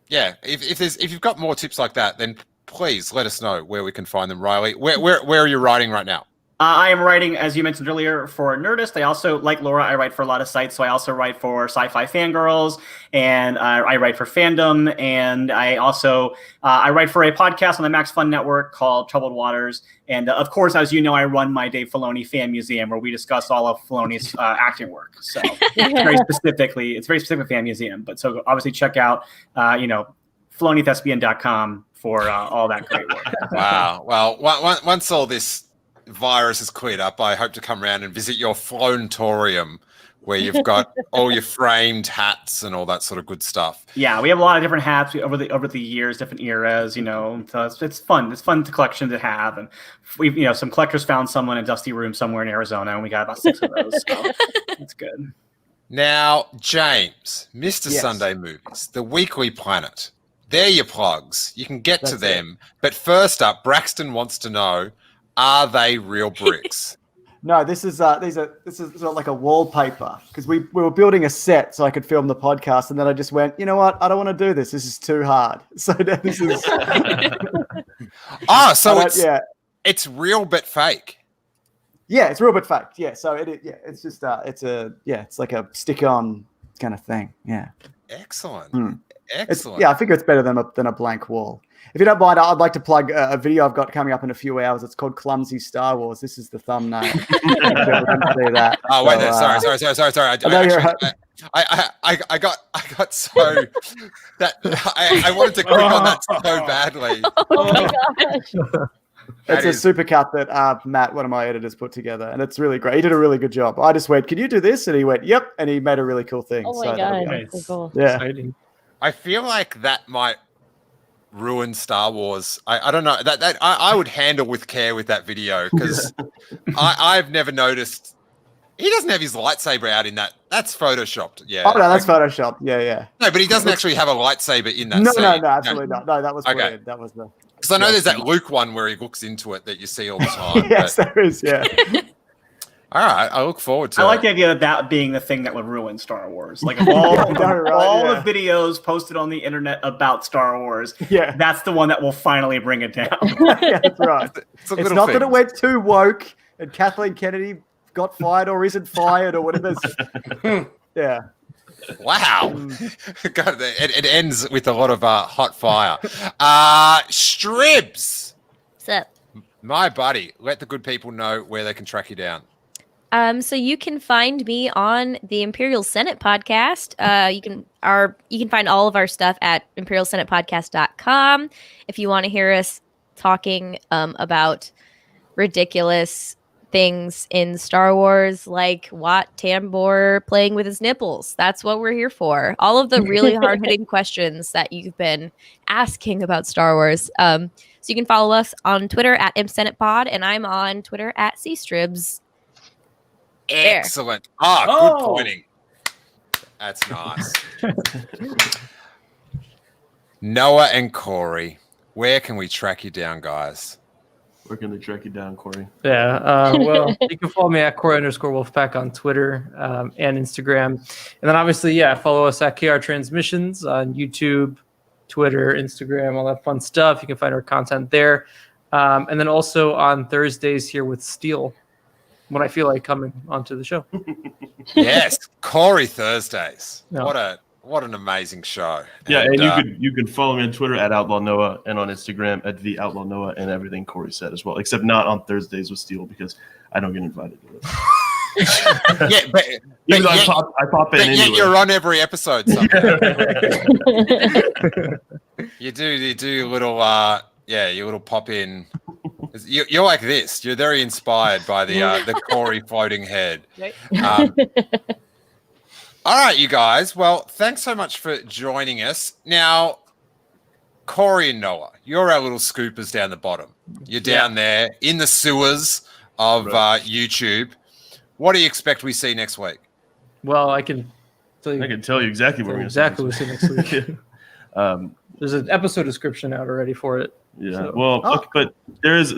Speaker 1: yeah, if you've got more tips like that, then please let us know where we can find them, Riley. Where are you writing right now?
Speaker 4: I am writing, as you mentioned earlier, for Nerdist. I also, like Laura, I write for a lot of sites. So I also write for Sci-Fi Fangirls, and I write for Fandom, and I also I write for a podcast on the Max Fun Network called Troubled Waters. And of course, as you know, I run my Dave Filoni Fan Museum, where we discuss all of Filoni's acting work. So it's very specific fan museum. But so obviously check out FiloniThespian.com for all that great work.
Speaker 1: Wow. Well, once all this virus is cleared up, I hope to come around and visit your Flontorium, where you've got all your framed hats and all that sort of good stuff.
Speaker 4: Yeah, we have a lot of different hats over the years, different eras. So it's fun. It's fun collection to have, and we've some collectors found someone in a dusty room somewhere in Arizona, and we got about 6 of those. So it's good.
Speaker 1: Now, James, Mr.
Speaker 5: Yes.
Speaker 1: Sunday Movies, the Weekly Planet. They're your plugs. You can get to them. But first up, Braxton wants to know, are they real bricks?
Speaker 5: No, this is like a wallpaper, because we were building a set so I could film the podcast, and then I just went, you know what? I don't want to do this. This is too hard. So this is.
Speaker 1: It's real but fake.
Speaker 5: Yeah, it's real but fake. Yeah, so it's just it's like a stick-on kind of thing. Yeah.
Speaker 1: Excellent. Excellent.
Speaker 5: I figure it's better than a blank wall. If you don't mind, I'd like to plug a video I've got coming up in a few hours. It's called Clumsy Star Wars. This is the thumbnail. See that.
Speaker 1: Oh, wait, sorry. I got so that I wanted to click on that so badly.
Speaker 3: Oh my gosh.
Speaker 5: It's a super cut that Matt, one of my editors, put together, and it's really great. He did a really good job. I just went, "Can you do this?" And he went, "Yep," and he made a really cool thing.
Speaker 3: Oh my god, that's so cool.
Speaker 5: Yeah.
Speaker 7: Exciting.
Speaker 1: I feel like that might ruin Star Wars. I don't know that I would handle with care with that video because I've never noticed he doesn't have his lightsaber out in that. That's photoshopped. Yeah.
Speaker 5: Oh no, that's photoshopped. Yeah.
Speaker 1: No, but he doesn't actually have a lightsaber in that.
Speaker 5: No,
Speaker 1: scene.
Speaker 5: absolutely not. No, that was brilliant. That was the.
Speaker 1: Because I know there's that Luke one where he looks into it that you see all the time.
Speaker 5: Yes, there is. Yeah.
Speaker 1: All right, I look forward to it.
Speaker 4: I like the idea of that being the thing that would ruin Star Wars. Like of all, the videos posted on the internet about Star Wars, that's the one that will finally bring it down.
Speaker 5: Yeah, that's right. It's not that it went too woke and Kathleen Kennedy got fired or isn't fired or whatever. Yeah.
Speaker 1: Wow. God, it ends with a lot of hot fire. Stribs.
Speaker 6: What's up?
Speaker 1: My buddy, let the good people know where they can track you down.
Speaker 6: So you can find me on the Imperial Senate podcast. You can find all of our stuff at imperialsenatepodcast.com. If you want to hear us talking about ridiculous things in Star Wars, like Wat Tambor playing with his nipples, that's what we're here for. All of the really hard-hitting questions that you've been asking about Star Wars. So you can follow us on Twitter at ImpSenatePod, and I'm on Twitter at CStribs.
Speaker 1: Excellent. Good pointing. That's nice. Noah and Corey, where can we track you down, guys?
Speaker 8: Where can they track you down, Corey?
Speaker 7: Yeah, well, you can follow me at Corey_Wolfpack on Twitter and Instagram. And then obviously, follow us at KR Transmissions on YouTube, Twitter, Instagram, all that fun stuff. You can find our content there. And then also on Thursdays here with Steele, when I feel like coming onto the show.
Speaker 1: Yes, Corey Thursdays.
Speaker 7: No.
Speaker 1: What an amazing show.
Speaker 8: Yeah, and you can follow me on Twitter at Outlaw Noah and on Instagram at the Outlaw Noah and everything Corey said as well, except not on Thursdays with Steele because I don't get invited to it. I pop in anyway.
Speaker 1: You're on every episode. You do little you little pop in. You're like this. You're very inspired by the Corey floating head. All right, you guys. Well, thanks so much for joining us. Now, Corey and Noah, you're our little scoopers down the bottom. You're down there in the sewers of YouTube. What do you expect we see next week?
Speaker 7: Well, I can tell you
Speaker 8: exactly what we're going to see
Speaker 7: next week. There's an episode description out already for it.
Speaker 8: Yeah. So. But there is.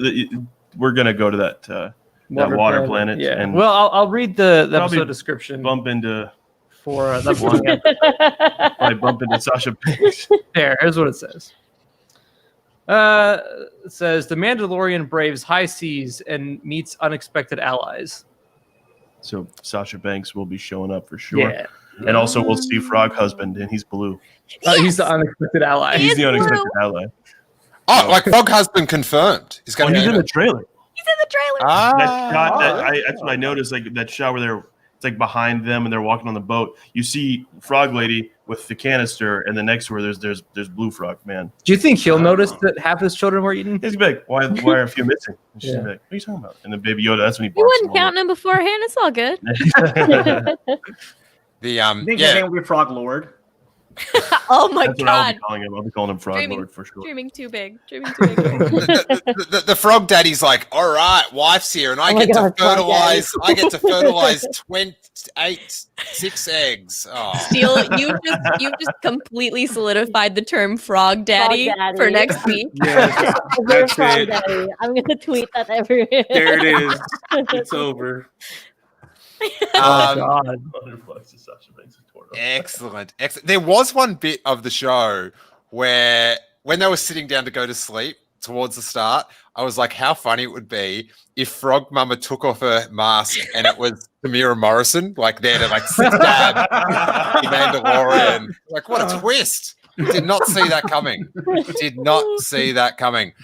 Speaker 8: We're going to go to that water planet.
Speaker 7: Yeah.
Speaker 8: And
Speaker 7: I'll read the episode description.
Speaker 8: Bump into.
Speaker 7: For that one.
Speaker 8: I bump into Sasha Banks.
Speaker 7: Here's what it says. It says the Mandalorian braves high seas and meets unexpected allies.
Speaker 8: So Sasha Banks will be showing up for sure.
Speaker 7: Yeah.
Speaker 8: And also we'll see Frog Husband, and he's blue.
Speaker 7: He's the unexpected ally.
Speaker 8: He's the unexpected ally.
Speaker 1: Oh, like Frog Husband confirmed.
Speaker 8: He's in the trailer.
Speaker 6: He's in the trailer.
Speaker 8: That shot, that's what I noticed. Like that shot where it's like behind them and they're walking on the boat. You see Frog Lady with the canister, and then next to her there's Blue Frog Man.
Speaker 7: Do you think he'll notice that half his children were eaten?
Speaker 8: He's big. Why are a few missing? And she's like, what are you talking about? And then Baby Yoda, that's when he.
Speaker 6: You wouldn't count them beforehand. It's all good.
Speaker 4: I think his name will be Frog Lord.
Speaker 6: Oh my
Speaker 8: That's
Speaker 6: god!
Speaker 8: what I'll be calling him. I'll be calling him Frog Lord for sure.
Speaker 6: Dreaming too big.
Speaker 1: The frog daddy's like, all right, wife's here, and I get to fertilize. I get to fertilize 6 eggs. Oh.
Speaker 6: Steele, you've just completely solidified the term frog daddy, for next week.
Speaker 2: Yeah, that's
Speaker 3: Frog
Speaker 2: it.
Speaker 3: Daddy. I'm gonna tweet that everywhere.
Speaker 2: There it is. It's over.
Speaker 1: Excellent. There was one bit of the show where when they were sitting down to go to sleep towards the start, I was like, how funny it would be if Frog Mama took off her mask and it was Tamira Morrison, like there to like stab the Mandalorian. Like, what a twist. Did not see that coming. Did not see that coming.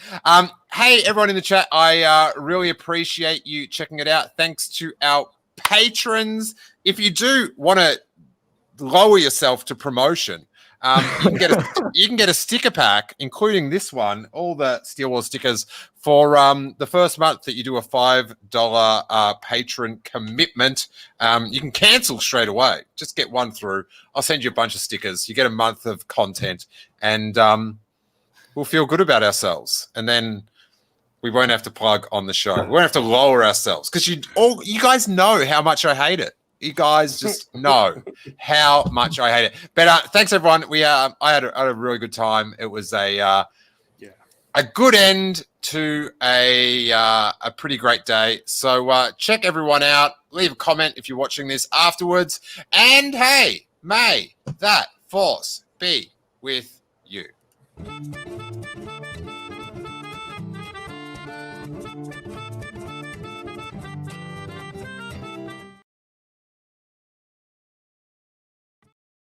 Speaker 1: Hey, everyone in the chat, I really appreciate you checking it out. Thanks to our patrons. If you do want to lower yourself to promotion, you can get a sticker pack, including this one, all the Steele Wars stickers for the first month that you do a $5 patron commitment. You can cancel straight away. Just get one through. I'll send you a bunch of stickers. You get a month of content, and we'll feel good about ourselves, and then we won't have to plug on the show. We won't have to lower ourselves because you guys know how much I hate it. You guys just know how much I hate it. But thanks everyone. I had a really good time. It was a good end to a pretty great day. So check everyone out. Leave a comment if you're watching this afterwards. And hey, may that force be with you.